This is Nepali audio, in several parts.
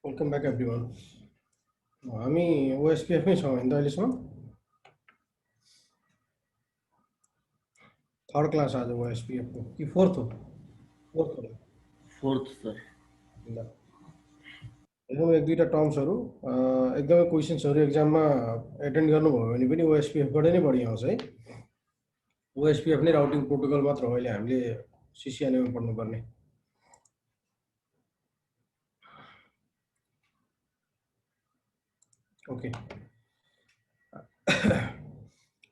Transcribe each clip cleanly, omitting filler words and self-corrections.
Welcome back everyone. हामी ओएसपिएफमै छौँ होइन त अहिलेसम्म। थर्ड क्लास आज ओएसपिएफको कि फोर्थ हो? फोर्थ हो। Fourth sir. ल हेरौँ एक दुईवटा टर्म्सहरू एकदमै क्वेसन्सहरू एक्जाममा एटेन्ड गर्नुभयो भने पनि ओएसपिएफबाट नै बढी आउँछ है। ओएसपिएफ नै राउटिङ प्रोटोकल मात्र हो अहिले हामीले सिसिएनएमा पढ्नुपर्ने। ओके,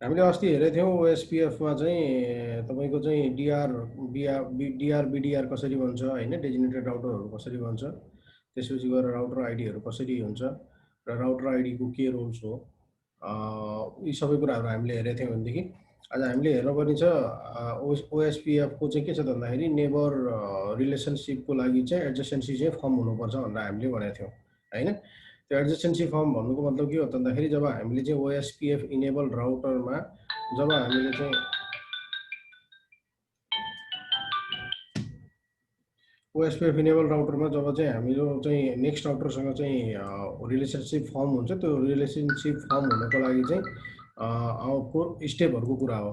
हामीले अस्ति हेरेको थियौँ ओएसपिएफमा चाहिँ तपाईँको चाहिँ डिआर बिडिआर कसरी भन्छ होइन, डेजिनेटेड राउटरहरू कसरी भन्छ, त्यसपछि गएर राउटर आइडीहरू कसरी हुन्छ र राउटर आइडीको के रोल्स हो, यी सबै कुराहरू हामीले हेरेको थियौँ भनेदेखि आज हामीले हेर्नुपर्ने छ ओएसपिएफको चाहिँ के छ भन्दाखेरि नेबर रिलेसनसिपको लागि चाहिँ एडजस्टेन्सी चाहिँ फर्म हुनुपर्छ भनेर हामीले भनेको थियौँ होइन। त्यो एडजस्टेन्सी फर्म भन्नुको मतलब के हो भन्दाखेरि जब हामीले चाहिँ ओएसपिएफ इनेबल राउटरमा जब हामीले चाहिँ ओएसपिएफ इनेबल राउटरमा जब चाहिँ हाम्रो चाहिँ नेक्स्ट राउटरसँग चाहिँ रिलेसनसिप फर्म हुन्छ, त्यो रिलेसनसिप फर्म हुनको लागि चाहिँ स्टेपहरूको कुरा हो।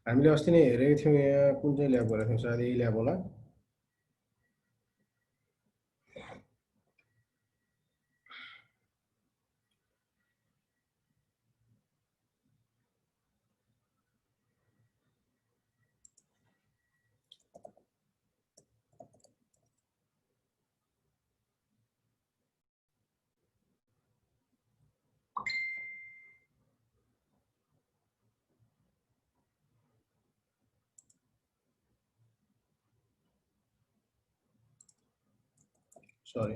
हामीले अस्ति नै हेरेको थियौँ, यहाँ कुन चाहिँ ल्याब गरेको थियौँ, सायद यही ल्याब होला। सरी,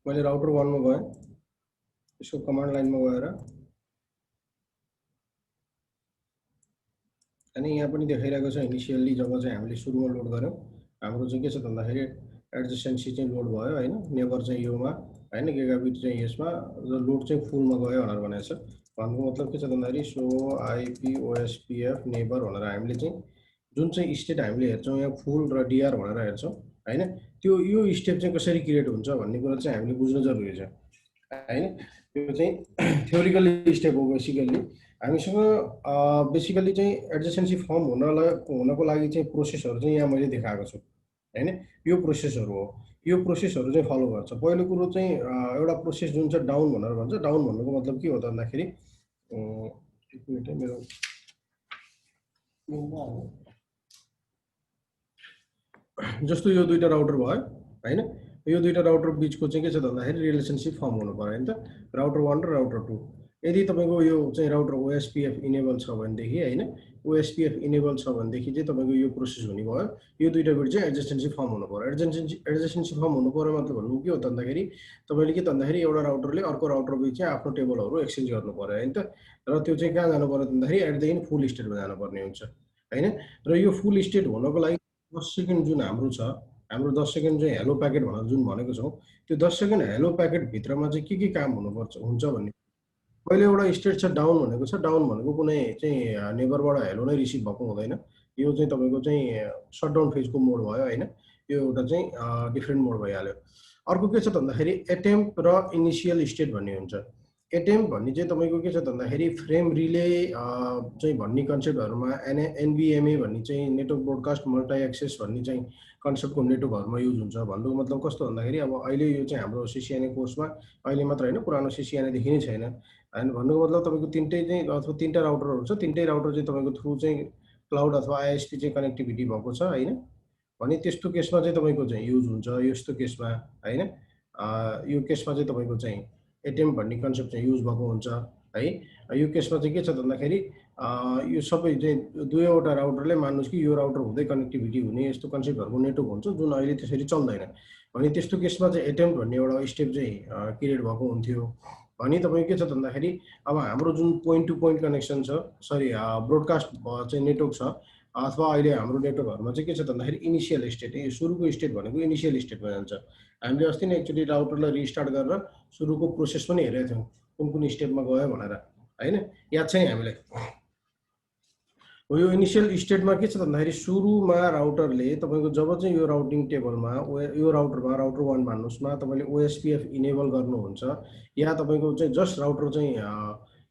मैले राउटर 1 मा गएँ, यसको कमान्ड लाइनमा गएर अनि यहाँ पनि देखाइरहेको छ इनिसियल्ली जब चाहिँ हामीले सुरुमा लोड गऱ्यौँ हाम्रो चाहिँ के छ भन्दाखेरि एडजस्टेन्सी चाहिँ लोड भयो होइन, नेबर चाहिँ योमा होइन, गिगाबिट चाहिँ यसमा, लोड चाहिँ फुलमा गयो भनेर भनेको छ। भन्नुको मतलब के छ भन्दाखेरि सो आइपी ओएसपिएफ नेबर भनेर हामीले चाहिँ जुन चाहिँ स्टेट हामीले हेर्छौँ यहाँ फुल र डिआर भनेर हेर्छौँ होइन, त्यो यो स्टेप चाहिँ कसरी क्रिएट हुन्छ भन्ने कुरा चाहिँ हामीले बुझ्नु जरुरी छ होइन। त्यो चाहिँ थ्योरिकल स्टेप हो बेसिकल्ली। हामीसँग बेसिकल्ली चाहिँ एडजस्टेन्सी फर्म हुनको लागि चाहिँ प्रोसेसहरू चाहिँ यहाँ मैले देखाएको छु होइन, यो प्रोसेसहरू हो, यो प्रोसेसहरू चाहिँ फलो गर्छ। पहिलो कुरो चाहिँ एउटा प्रोसेस जुन चाहिँ डाउन भनेर भन्छ, डाउन भन्नुको मतलब के हो त भन्दाखेरि एक मिनट है, मेरो जस्तो यो दुईवटा राउटर भयो होइन, यो दुईवटा राउटर बिचको चाहिँ के छ भन्दाखेरि रिलेसनसिप फर्म हुनु पर्यो होइन त, राउटर 1 र राउटर 2। यदि तपाईँको यो चाहिँ राउटर ओएसपिएफ इनेबल छ भनेदेखि होइन, ओएसपिएफ इनेबल छ भनेदेखि चाहिँ तपाईँको यो प्रोसेस हुने भयो, यो दुईवटा बिट चाहिँ एडजस्टेन्सी फर्म हुनु पर्यो। एडजस्टेन्सी फर्म हुनु पर्यो मतलब भन्नु के हो त भन्दाखेरि तपाईँले के त भन्दाखेरि एउटा राउटरले अर्को राउटर बिच चाहिँ आफ्नो टेबलहरू एक्सचेन्ज गर्नु पर्यो होइन त, र त्यो चाहिँ कहाँ जानु पर्यो भन्दाखेरि एट द एन्ड फुल स्टेटमा जानुपर्ने हुन्छ होइन। र यो फुल स्टेट हुनको लागि 10 सेकेन्ड जुन हाम्रो छ, हाम्रो 10 सेकेन्ड चाहिँ हेलो प्याकेट भनेर जुन भनेको छौँ, त्यो 10 सेकेन्ड हेलो प्याकेट भित्रमा चाहिँ के काम हुनुपर्छ हुन्छ भन्ने पहिले एउटा स्टेट छ डाउन भनेको छ। डाउन भनेको कुनै चाहिँ नेबरबाट हेलो नै रिसिभ भएको हुँदैन, यो चाहिँ तपाईँको चाहिँ सटडाउन फेजको मोड भयो होइन, यो एउटा चाहिँ डिफ्रेन्ट मोड भइहाल्यो। अर्को के छ भन्दाखेरि एटेम्प र इनिसियल स्टेट भन्ने हुन्छ। एटेम्प भन्ने चाहिँ तपाईँको के छ भन्दाखेरि फ्रेम रिले चाहिँ भन्ने कन्सेप्टहरूमा एनबिएमए भन्ने चाहिँ नेटवर्क ब्रोडकास्ट मल्टी एक्सेस भन्ने चाहिँ कन्सेप्टको नेटवर्कहरूमा युज हुन्छ। भन्नुको मतलब कस्तो भन्दाखेरि अब अहिले यो चाहिँ हाम्रो सिसिएनए कोर्समा अहिले मात्र होइन, पुरानो सिसिएनएदेखि नै छैन होइन। भन्नुको मतलब तपाईँको तिनटै चाहिँ अथवा तिनवटा राउटरहरू छ, तिनटै राउटर चाहिँ तपाईँको थ्रु चाहिँ क्लाउड अथवा आइएसपी चाहिँ कनेक्टिभिटी भएको छ होइन, भने त्यस्तो केसमा चाहिँ तपाईँको चाहिँ युज हुन्छ। यस्तो केसमा होइन, यो केसमा चाहिँ तपाईँको चाहिँ एटेम्प भन्ने कन्सेप्ट चाहिँ युज भएको हुन्छ है। यो केसमा चाहिँ के छ भन्दाखेरि यो सबै चाहिँ दुईवटा राउटरले मान्नुहोस् कि यो राउटर हुँदै कनेक्टिभिटी हुने यस्तो कन्सेप्टहरूको नेटवर्क हुन्छ जुन अहिले त्यसरी चल्दैन भने त्यस्तो केसमा चाहिँ एटेम्प भन्ने एउटा स्टेप चाहिँ क्रिएट भएको हुन्थ्यो। भने तपाईँको के छ भन्दाखेरि अब हाम्रो जुन पोइन्ट टु पोइन्ट कनेक्सन छ, सरी ब्रोडकास्ट चाहिँ नेटवर्क छ, अथवा अहिले हाम्रो नेटवर्कहरुमा चाहिँ के छ भन्दाखेरि इनिशियल स्टेट सुरुको स्टेट भनेको इनिशियल स्टेटमा जान्छ। हामीले अस्ति नै एकचोटि राउटरलाई रिस्टार्ट गरेर सुरुको प्रोसेस पनि हेरेका थियौँ कुन कुन स्टेपमा गयो भनेर हैन, याद छ नि हामीलाई। हो यो इनिशियल स्टेटमा के छ भन्दाखेरि सुरुमा राउटरले तपाईको जब चाहिँ यो राउटिङ टेबलमा यो राउटरमा राउटर 1 मान्नुस् मा तपाईले ओएसपीएफ इनेबल गर्नुहुन्छ या तपाईको चाहिँ जस्ट राउटर चाहिँ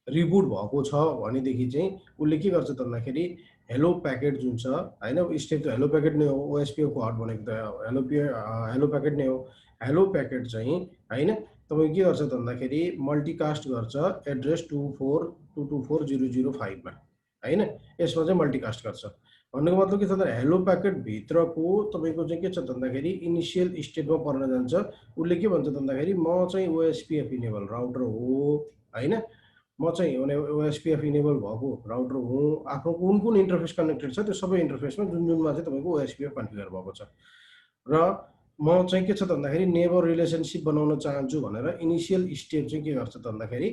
रिबुट भएको छ भनेदेखि चाहिँ उसले के गर्छ भन्दाखेरि हेलो प्याकेट जुन छ हैन, स्टेप त हेलो प्याकेट नै हो, ओएसपीएफ को हट भनेको त हेलो प्याकेट नै हो। हेलो प्याकेट चाहिँ हैन तपाईको के गर्छ भन्दाखेरि मल्टिकास्ट गर्छ एड्रेस 2422005 मा हैन, यसमा चाहिँ मल्टिकास्ट गर्छ। भन्नुको मतलब के छ त हेलो प्याकेट भित्रको तपाईको चाहिँ के छ भन्दाखेरि इनिशियल स्टेटमा पर्न जान्छ। उसले के भन्छ भन्दाखेरि म चाहिँ ओएसपीएफ इनेबल राउटर हो हैन, म चाहिँ ओएसपीएफ इनेबल भएको राउटर हो। आफ्नो कुन कुन इन्टरफेस कनेक्टेड छ त्यो सबै इन्टरफेसमा जुन जुनमा चाहिँ तपाईको ओएसपीएफ कन्फिगर भएको छ र म चाहिँ के छ भन्दाखेरि नेबर रिलेसनशिप बनाउन चाहन्छु भनेर इनिशियल स्टेप चाहिँ के गर्छ भन्दाखेरि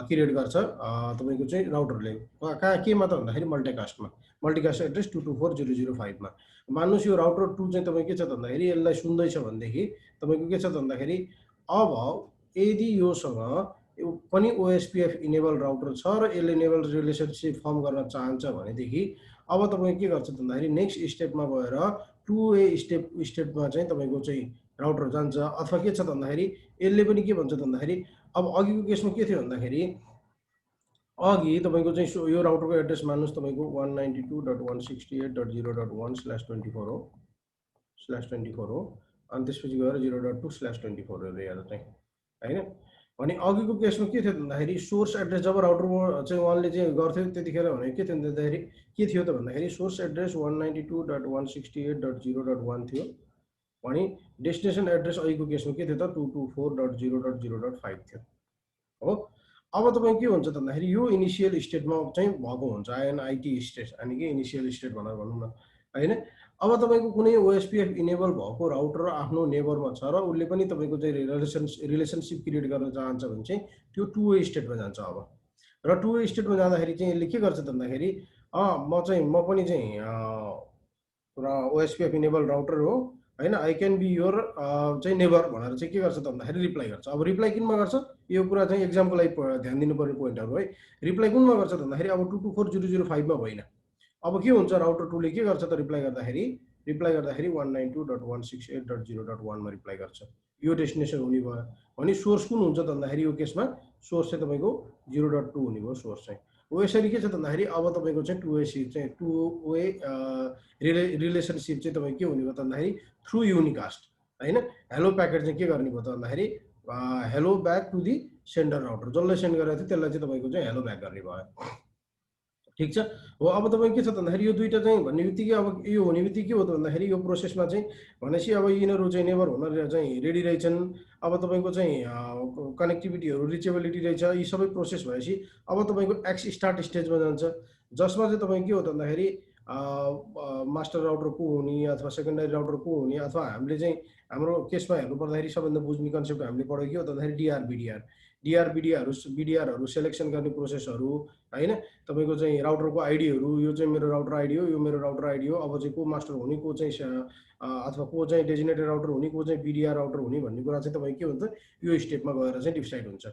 क्रिएट गर्छ तपाईको चाहिँ राउटरले कहाँ केमा त भन्दाखेरि मल्टिकास्ट एड्रेस 2240005 मा। मान्नुस् यो राउटर 2 चाहिँ तपाईको के छ भन्दाखेरि यसलाई सुन्दैछ भनेदेखि तपाईको के छ भन्दाखेरि अब यदि योसँग पनि ओएसपीएफ इनेबल राउटर छ र यसले नेबर रिलेसनशिप फर्म गर्न चाहन्छ भनेदेखि अब तपाईको के गर्छ भन्दाखेरि नेक्स्ट स्टेपमा गएर 2A स्टेपमा चाहिँ तपाईको चाहिँ राउटर जान्छ। अथवा के छ भन्दाखेरि यसले पनि के भन्छ भन्दाखेरि अब अघिको केसमा के थियो भन्दाखेरि अघि तपाईको चाहिँ यो राउटरको एड्रेस मान्नुस् तपाईको 192.168.0.1/24 हो /24 हो अनि त्यसपछि गएर 0.2/24 हो यहाँ चाहिँ हैन। अनि अघिको केसमा के थियो भन्दाखेरि सोर्स एड्रेस जब राउटर चाहिँ उहाँले चाहिँ गर्थ्यो त्यतिखेर भने के थियो भन्दाखेरि के थियो त भन्दाखेरि सोर्स एड्रेस 192.168.0.1 थियो भने डेस्टिनेसन एड्रेस अघिको केसमा के थियो त 224.0.0.5 थियो हो। अब तपाईँ के हुन्छ भन्दाखेरि यो इनिशियल स्टेटमा चाहिँ भएको हुन्छ आइएनआइटी स्टेट अनि के इनिशियल स्टेट भनेर भनौँ न हैन। अब तपाईको कुनै ओएसपीएफ इनेबल भएको राउटर आफ्नो नेबरमा छ र उसले पनि तपाईको चाहिँ रिलेसनशिप क्रिएट गर्न चाहन्छ भने चाहिँ त्यो 2A स्टेटमा जान्छ। अब र 2A स्टेटमा जाँदाखेरि चाहिँ यसले के गर्छ भन्दाखेरि म पनि चाहिँ ओएसपीएफ इनेबल राउटर हो हैन, आई क्यान बी योर चाहिँ नेबर भनेर चाहिँ के गर्छ भन्दाखेरि रिप्लाई गर्छ। अब रिप्लाई किनमा गर्छ यो कुरा चाहिँ एक्जाम्पललाई ध्यान दिनुपर्ने पोइन्टहरु है। रिप्लाई कुनमा गर्छ भन्दाखेरि अब 2240005 मा होइन। अब के हुन्छ राउटर 2 ले के गर्छ त रिप्लाई गर्दाखेरि 192.168.0.1 मा रिप्लाई गर्छ। यो डेस्टिनेसन हुने भयो भने सोर्स कुन हुन्छ भन्दाखेरि यो केसमा सोर्स चाहिँ तपाईको 0.2 हुने भयो सोर्स चाहिँ। हो यसरी के छ भन्दाखेरि अब तपाईको चाहिँ 2A चाहिँ 2A रिलेसनशिप चाहिँ तपाईको के हुने भयो भन्दाखेरि थ्रु युनिकास्ट हैन। हेलो प्याकेट चाहिँ के गर्ने भयो त भन्दाखेरि hello back to the sender router जसले सेन्ड गरेको थियो त्यसलाई चाहिँ तपाईको चाहिँ हेलो ब्याक गर्ने भयो। ठीक छ हो। अब तपाईको के छ भन्दाखेरि यो दुईटा चाहिँ भन्ने बित्तिकै अब यो हुने बित्तिकै के हो त भन्दाखेरि यो प्रोसेसमा चाहिँ भनेपछि अब यिनीहरू चाहिँ नेबर हुन चाहिँ रेडी रहेछन्। अब तपाईको चाहिँ कनेक्टिभिटीहरू रिचेबिलिटी रहेछ यी सबै प्रोसेस भएपछि अब तपाईको एक्स स्टार्ट स्टेजमा जान्छ जसमा चाहिँ तपाईको के हो त भन्दाखेरि मास्टर राउटर को हुने अथवा सेकेन्डरी राउटर को हुने अथवा हामीले चाहिँ हाम्रो केसमा हेर्नु पर्दाखेरि सबभन्दा बुझ्ने कन्सेप्ट हामीले पढेको के हो त भन्दाखेरि बिडिआरहरू सेलेक्सन गर्ने प्रोसेसहरू हैन। तपाईको चाहिँ राउटरको आइडीहरू यो चाहिँ मेरो राउटर आइडी हो यो मेरो राउटर आइडी हो। अब चाहिँ को मास्टर हुने को चाहिँ अथवा को चाहिँ डेजिनेटेड राउटर हुने को चाहिँ बिडिआर राउटर हुने भन्ने कुरा चाहिँ तपाईको के हुन्छ यो स्टेपमा गएर चाहिँ डिसाइड हुन्छ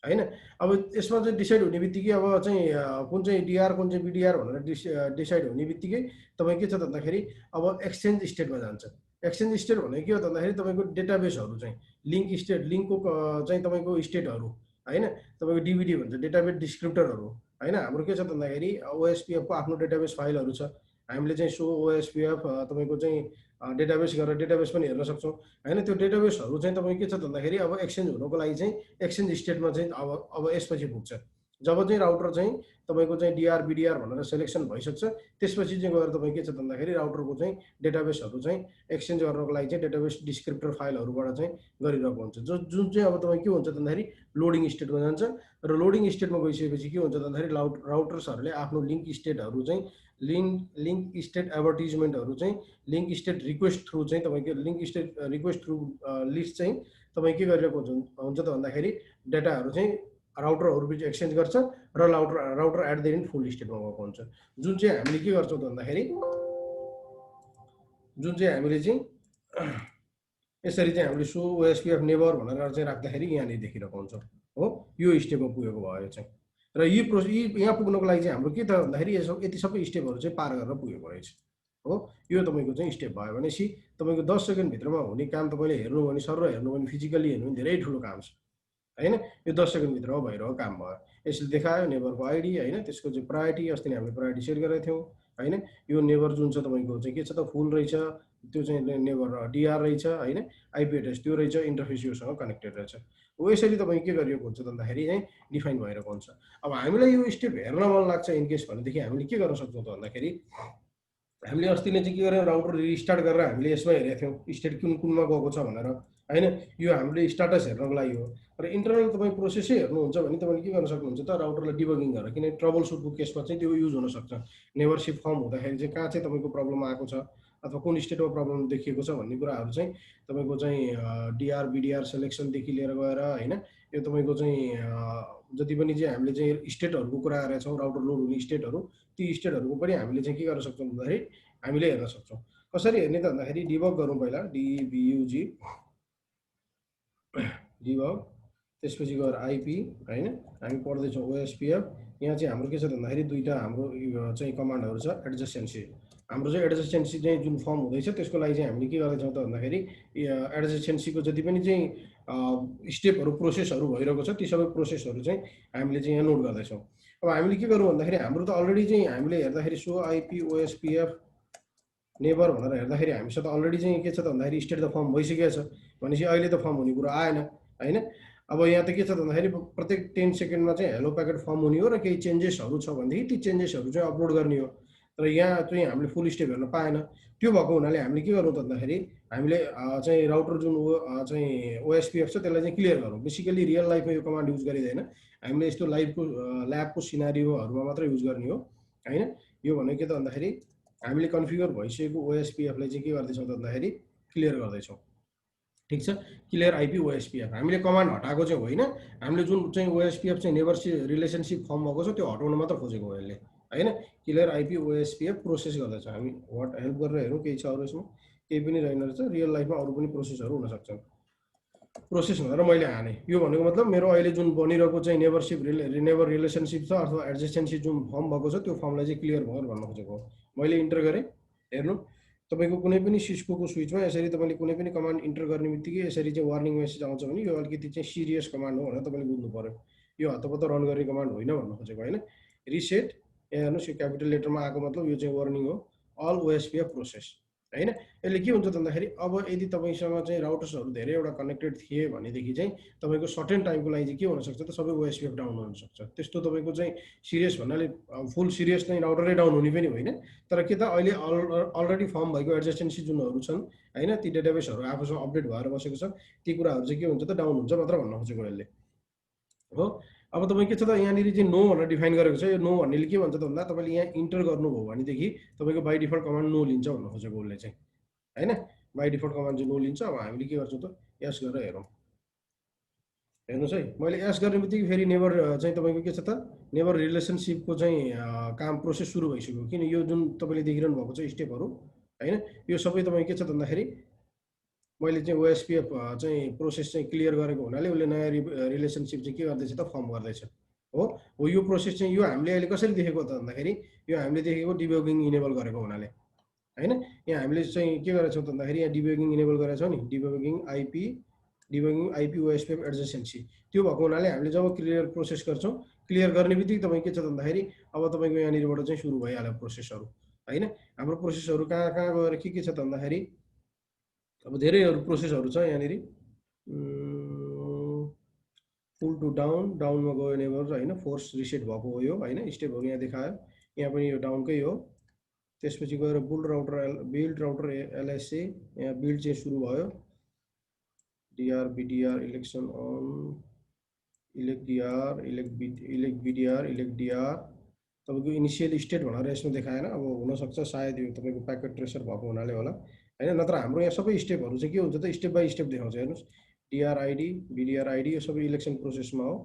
हैन। अब यसमा चाहिँ डिसाइड हुने बित्तिकै अब चाहिँ कुन चाहिँ डिआर कुन चाहिँ बिडिआर भनेर डिसाइड हुने बित्तिकै तपाईँ के छ भन्दाखेरि अब एक्सचेन्ज स्टेटमा जान्छ। एक्सचेन्ज स्टेट भनेको के हो भन्दाखेरि तपाईको डेटाबेसहरू चाहिँ लिङ्कको चाहिँ तपाईको स्टेटहरू हैन। तपाईको डीबीडी भन्छ डेटाबेस डिस्क्रिप्टरहरू हैन। हाम्रो के छ भन्दाखेरि ओएसपीएफ को आफ्नो डेटाबेस फाइलहरू छ हामीले चाहिँ सो ओएसपीएफ तपाईको चाहिँ डेटाबेस गरेर डेटाबेस पनि हेर्न सक्छौं हैन। त्यो डेटाबेसहरू चाहिँ तपाईको के छ भन्दाखेरि अब एक्सचेन्ज हुनको लागि चाहिँ एक्सचेन्ज स्टेटमा चाहिँ अब यसपछि पुग्छ जब चाहिँ राउटर चाहिँ तपाईको चाहिँ डिआर बिडिआर भनेर सेलेक्सन भइसक्छ त्यसपछि चाहिँ गएर तपाईँ के छ भन्दाखेरि राउटरको चाहिँ डेटाबेसहरू चाहिँ एक्सचेन्ज गर्नको लागि चाहिँ डेटाबेस डिस्क्रिप्टर फाइलहरूबाट चाहिँ गरिरहेको हुन्छ जुन चाहिँ अब तपाईँ के हुन्छ भन्दाखेरि लोडिङ स्टेटमा जान्छ र लोडिङ स्टेटमा गइसकेपछि के हुन्छ भन्दाखेरि राउटर्सहरूले आफ्नो लिङ्क स्टेटहरू चाहिँ लिङ्क स्टेट एडभर्टिजमेन्टहरू चाहिँ लिङ्क स्टेट रिक्वेस्ट थ्रु चाहिँ तपाईको link state request through list चाहिँ तपाईँ के गरिरहेको हुन्छ त भन्दाखेरि डेटाहरू चाहिँ राउटरहरू बिच एक्सचेन्ज गर्छ र router at the end full स्टेटमा गएको हुन्छ। जुन चाहिँ हामीले के गर्छौँ त भन्दाखेरि यसरी चाहिँ हामीले सो ओएसपीएफ नेबर भनेर चाहिँ राख्दाखेरि यहाँनिर देखिरहेको हुन्छ हो, यो स्टेपमा पुगेको भयो चाहिँ। र यहाँ पुग्नको लागि चाहिँ हाम्रो के त भन्दाखेरि यति सबै स्टेपहरू चाहिँ पार गरेर पुगेको रहेछ हो। यो तपाईँको चाहिँ स्टेप भयो भनेपछि तपाईँको 10 सेकेन्डभित्रमा हुने काम तपाईँले हेर्नु भने सर हेर्नु भने फिजिकली हेर्नु भने धेरै ठुलो काम छ होइन। यो 10 सेकेन्डभित्रमा भइरहेको काम भयो। यसले देखायो नेबरको आइडी होइन, त्यसको चाहिँ प्रायोरिटी अस्ति नै हामीले प्रायोरिटी सेट गरेको थियौँ होइन। यो नेबर जुन छ तपाईँको चाहिँ के छ त फुल रहेछ, त्यो चाहिँ नेबर डिआर रहेछ होइन, आइपी एड्रेस त्यो रहेछ, इन्टरफेस योसँग कनेक्टेड रहेछ हो। यसरी तपाईँ के गरिएको हुन्छ भन्दाखेरि चाहिँ डिफाइन भइरहेको हुन्छ। अब हामीलाई यो स्टेप हेर्न मन लाग्छ इनकेस भनेदेखि हामीले के गर्न सक्छौँ त भन्दाखेरि हामीले अस्ति नै चाहिँ के गर्यौँ, राउटर रिस्टार्ट गरेर हामीले यसमा हेरेको थियौँ स्टेट कुनमा गएको छ भनेर होइन। यो हामीले स्टाटस हेर्नको लागि हो। र इन्टरनल तपाईँ प्रोसेसै हेर्नुहुन्छ भने तपाईँले के गर्न सक्नुहुन्छ त राउटरलाई डिबगिङ गरेर, किनकि ट्रबल सुटको केसमा चाहिँ त्यो युज हुनसक्छ। नेबरसिप फर्म हुँदाखेरि चाहिँ कहाँ चाहिँ तपाईँको प्रब्लम आएको छ अथवा कुन स्टेटमा प्रब्लम देखिएको छ भन्ने कुराहरू चाहिँ तपाईँको चाहिँ डिआर बिडिआर सेलेक्सनदेखि लिएर गएर होइन, यो तपाईँको चाहिँ जति पनि चाहिँ हामीले चाहिँ स्टेटहरूको कुरा गरेका छौँ, राउटर लोड हुने स्टेटहरू, ती स्टेटहरूको पनि हामीले चाहिँ के गर्न सक्छौँ भन्दाखेरि हामीले हेर्न सक्छौँ। कसरी हेर्ने त भन्दाखेरि डिबग गरौँ पहिला, डिबियुजी डिबग, त्यसपछि गएर आइपी होइन। हामी पढ्दैछौँ ओएसपीएफ। यहाँ चाहिँ हाम्रो के छ भन्दाखेरि दुईवटा हाम्रो चाहिँ कमान्डहरू छ। एडजस्टेन्सी, हाम्रो चाहिँ एडजस्टेन्सी चाहिँ जुन फर्म हुँदैछ त्यसको लागि चाहिँ हामीले के गर्दैछौँ त भन्दाखेरि एडजस्टेन्सीको जति पनि चाहिँ स्टेपहरू प्रोसेसहरू भइरहेको छ ती सबै प्रोसेसहरू चाहिँ हामीले चाहिँ यहाँ नोट गर्दैछौँ। अब हामीले के गरौँ भन्दाखेरि हाम्रो त अलरेडी चाहिँ हामीले हेर्दाखेरि सो आइपी ओएसपीएफ नेबर भनेर हेर्दाखेरि हामीसँग त अलरेडी चाहिँ के छ त भन्दाखेरि स्टेट त फर्म भइसकेको छ भनेपछि अहिले त फर्म हुने कुरो आएन होइन। अब यहाँ त के छ त भन्दाखेरि प्रत्येक 10 सेकेन्डमा चाहिँ हेलो प्याकेट फर्म हुने हो र केही चेन्जेसहरू छ भनेदेखि ती चेन्जेसहरू चाहिँ अपलोड गर्ने हो। तर यहाँ चाहिँ हामीले फुल स्टेप हेर्न पाएन। त्यो भएको हुनाले हामीले के गरौँ त भन्दाखेरि हामीले चाहिँ राउटर जुन चाहिँ ओएसपीएफ छ त्यसलाई चाहिँ क्लियर गरौँ। बेसिकली रियल लाइफमा यो कमान्ड युज गरिँदैन, हामीले यस्तो ल्याबको सिनारियोहरूमा मात्र युज गर्ने हो होइन। यो भनेको के त भन्दाखेरि हामीले कन्फिगर भइसकेको ओएसपीएफलाई चाहिँ के गर्दैछौँ त भन्दाखेरि क्लियर गर्दैछौँ। ठिक छ, क्लियर आइपी ओएसपीएफ हामीले कमान्ड हटाएको चाहिँ होइन, हामीले जुन चाहिँ ओएसपीएफ चाहिँ नेबर रिलेसनसिप फर्म भएको छ त्यो हटाउन मात्र खोजेको हो यसले होइन। क्लियर आइपी ओएसपीएफ प्रोसेस गर्दैछ। हामी वाट हेल्प गरेर हेरौँ केही छ अरू यसमा, केही पनि रहेन रहेछ। रियल लाइफमा अरू पनि प्रोसेसहरू हुनसक्छन्। प्रोसेस भनेर मैले हाने, यो भनेको मतलब मेरो अहिले जुन बनिरहेको चाहिँ नेबर रिलेसनसिप छ अथवा एडजस्टेन्सी जुन फर्म भएको छ त्यो फर्मलाई चाहिँ क्लियर भयो भन्न खोजेको हो। मैले इन्टर गरेँ, हेर्नु तपाईँको कुनै पनि सिस्कोको स्विचमा यसरी तपाईँले कुनै पनि कमान्ड इन्टर गर्ने बित्तिकै यसरी चाहिँ वार्निङ मेसेज आउँछ भने यो अलिकति चाहिँ सिरियस कमान्ड हो भनेर तपाईँले बुझ्नु पऱ्यो। यो हतपत्त रन गर्ने कमान्ड होइन भन्न खोजेको होइन। रिसेट, यहाँ हेर्नुहोस् यो क्यापिटल लेटरमा आएको मतलब यो चाहिँ वार्निङ हो, अल ओएसपीएफ प्रोसेस होइन। यसले के हुन्छ त भन्दाखेरि अब यदि तपाईँसँग चाहिँ राउटर्सहरू धेरैवटा कनेक्टेड थिए भनेदेखि चाहिँ तपाईँको सर्टेन टाइमको लागि चाहिँ के हुनसक्छ त सबै ओएसपीएफ डाउन हुनसक्छ। त्यस्तो तपाईँको चाहिँ सिरियस भन्नाले फुल सिरियस नै राउटरै डाउन हुने पनि होइन, तर के त अहिले अलरेडी फर्म भएको एडजस्टेन्सी जुनहरू छन् होइन, ती डेटाबेसहरू आफूसँग अपडेट भएर बसेको छ, ती कुराहरू चाहिँ के हुन्छ त डाउन हुन्छ मात्र भन्न खोजेको यसले हो। अब तपाईँ के छ त यहाँनिर चाहिँ नो भनेर डिफाइन गरेको छ। यो नो भन्नेले के भन्छ त भन्दा तपाईँले यहाँ इन्टर गर्नुभयो भनेदेखि तपाईँको बाई डिफल्ट कमान्ड नो लिन्छ भन्न खोजेको उसले चाहिँ होइन। बाई डिफल्ट कमान्ड चाहिँ नो लिन्छ। अब हामीले के गर्छौँ त यस गरेर हेरौँ, हेर्नुहोस् है, मैले यस गर्ने बित्तिकै फेरि नेबर चाहिँ तपाईँको के छ त नेबर रिलेसनसिपको चाहिँ काम प्रोसेस सुरु भइसक्यो। किन यो जुन तपाईँले देखिरहनु भएको छ स्टेपहरू होइन, यो सबै तपाईँ के छ भन्दाखेरि मैले चाहिँ ओएसपीएफ चाहिँ प्रोसेस चाहिँ क्लियर गरेको हुनाले उसले नयाँ रिलेसनसिप चाहिँ के गर्दैछ त फर्म गर्दैछ हो। यो प्रोसेस चाहिँ यो हामीले अहिले कसरी देखेको त भन्दाखेरि यो हामीले देखेको डिबगिङ इनेबल गरेको हुनाले होइन। यहाँ हामीले चाहिँ के गरेका छौँ त भन्दाखेरि यहाँ डिबगिङ इनेबल गरेका छौँ नि, डिबगिङ आइपी ओएसपीएफ एडजस्टेन्सी, त्यो भएको हुनाले हामीले जब क्लियर प्रोसेस गर्छौँ, क्लियर गर्ने बित्तिकै तपाईँ के छ भन्दाखेरि अब तपाईँको यहाँनिरबाट चाहिँ सुरु भइहाल्यो प्रोसेसहरू होइन। हाम्रो प्रोसेसहरू कहाँ कहाँ गएर के छ त भन्दाखेरि अब धेरैहरू प्रोसेसहरू छ यहाँनिर। फुल टु डाउनमा गयो नेबर होइन, फोर्स रिसेट भएको हो यो होइन, स्टेपहरू यहाँ देखायो। यहाँ पनि यो डाउनकै हो। त्यसपछि गएर बिल्ड राउटर एलएसए, यहाँ बिल्ड चाहिँ सुरु भयो। DR BDR election on, elect DR elect BDR elect DR, तपाईँको इनिसियल स्टेट भनेर यसमा देखाएन। अब हुनसक्छ सायद यो तपाईँको प्याकेट ट्रेसर भएको हुनाले होला होइन, नत्र हाम्रो यहाँ सबै स्टेपहरू चाहिँ के हुन्छ त स्टेप बाई स्टेप देखाउँछ। हेर्नुहोस् डिआर आइडी बिडिआर आइडी यो सबै इलेक्सन प्रोसेसमा हो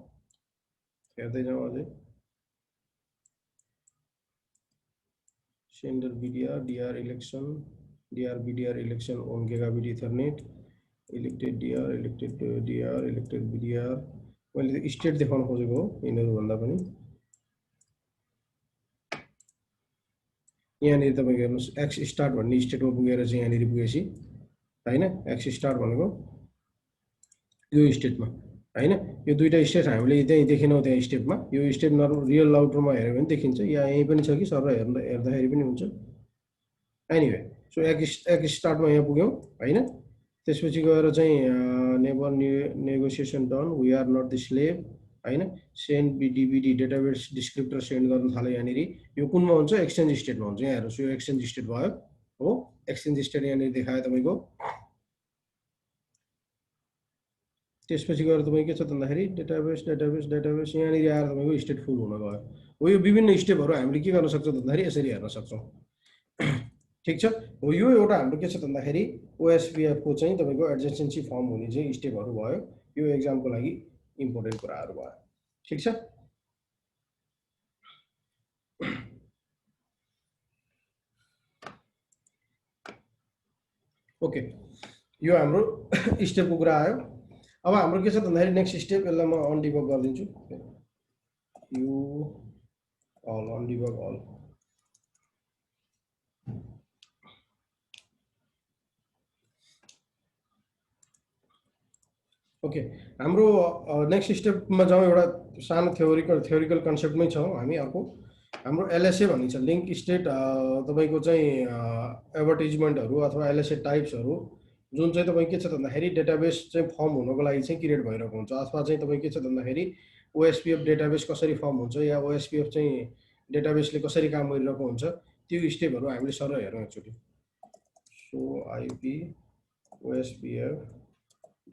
हेर्दै जाउँ अझै sender BDR DR election DR BDR election on gigabit ethernet elected DR elected BDR मैले स्टेट देखाउन खोजेको हो यिनीहरू भन्दा पनि यहाँनिर तपाईको हेर्नुस् एक्स स्टार्ट भन्ने स्टेटमा पुगेर चाहिँ यहाँनिर पुगेपछि हैन एक्स स्टार्ट भनेको यो स्टेटमा हैन यो दुईटा स्टेट हामीले त्यही देखेनौं त्यहाँ स्टेपमा यो स्टेप रियल राउटरमा हेर्यो भने देखिन्छ या यही पनि छ कि सर हेर्दाखेरि पनि हुन्छ एनीवे सो एक स्टार्टमा यहाँ पुग्यौं हैन त्यसपछि गएर चाहिँ neighbour negotiation done we are not the slave हैन send DVD database descriptor send गर्न थाले यहाँनिर यो कुनमा हुन्छ एक्सचेन्ज स्टेटमा हुन्छ यहाँ हेर्नुस् यो एक्सचेन्ज स्टेट भयो हो एक्सचेन्ज स्टेट यहाँनिर देखायो तपाईको त्यसपछि गएर तपाईँ के छ भन्दाखेरि डेटाबेस यहाँनिर आएर तपाईको स्टेट फुल हुन गयो हो यो विभिन्न स्टेपहरु हामीले के गर्न सक्छौं भन्दाखेरि यसरी हेर्न सक्छौं ठीक छ हो यो एउटा हाम्रो के छ भन्दाखेरि OSPF को चाहिँ तपाईको एडजेसेन्सी फर्म हुने चाहिँ स्टेपहरु भयो यो एक्जामको लागि इम्पोर्टेन्ट कुराहरु भयो ठीक छ ओके यो हाम्रो स्टेपको कुरा आयो अब हाम्रो के छ भन्दाखेरि नेक्स्ट स्टेप यसलाई म अनडिबग गरिदिन्छु यो अल अनडिबग अल ओके हाम्रो नेक्स्ट स्टेपमा जाउँ एउटा सानो थ्योरिकल कन्सेप्टमै छौं हामी अर्को हाम्रो LSA भन्ने छ लिंक स्टेट तपाईको चाहिँ एडभर्टाइजमेन्टहरु अथवा LSA टाइप्सहरु जुन चाहिँ तपाई के छ भन्दाखेरि डेटाबेस चाहिँ फर्म हुनको लागि चाहिँ क्रिएट भइरहेको हुन्छ अथवा चाहिँ तपाई के छ भन्दाखेरि OSPF डेटाबेस कसरी फर्म हुन्छ या OSPF चाहिँ डेटाबेसले कसरी काम गरिरहेको हुन्छ त्यो स्टेपहरु हामीले सरल हेरौँ एकचोटी सो IP OSPF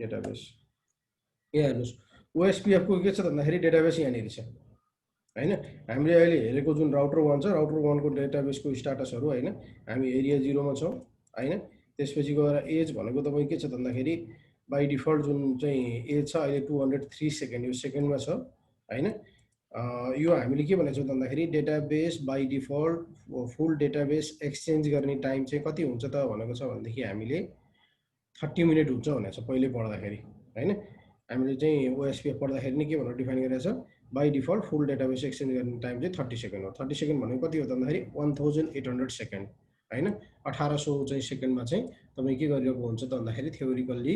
डेटाबेस यहाँ हेर्नुस् OSPF को के छ भन्दाखेरि डेटाबेस यहाँनिर छ हैन हामीले अहिले हेरेको जुन राउटर 1 छ राउटर 1 को डेटाबेसको स्ट्याटसहरु हैन हामी एरिया 0 मा छौं हैन त्यसपछि गएर एज भनेको तपाई के छ भन्दाखेरि बाइ डिफल्ट जुन चाहिँ एज छ अहिले 203 सेकेन्ड यो सेकेन्डमा छ हैन यो हामीले के भनेको छ भन्दाखेरि database by default full database exchange गर्ने टाइम चाहिँ कति हुन्छ त भनेको छ भनेदेखि हामीले 30 मिनेट हुन्छ भनेको छ पहिले पढ्दाखेरि हैन हामीले चाहिँ OSPF पढ्दाखेरि नै के भनेर डिफाइन गरेको छ by default full database exchange गर्ने टाइम चाहिँ 30 सेकेन्ड हो 30 सेकेन्ड भनेको कति हो त भन्दाखेरि 1800 सेकेन्ड हैन 1800 चाहिँ सेकेन्डमा चाहिँ तपाई के गरिरहेको हुन्छ त भन्दाखेरि थ्योरिकली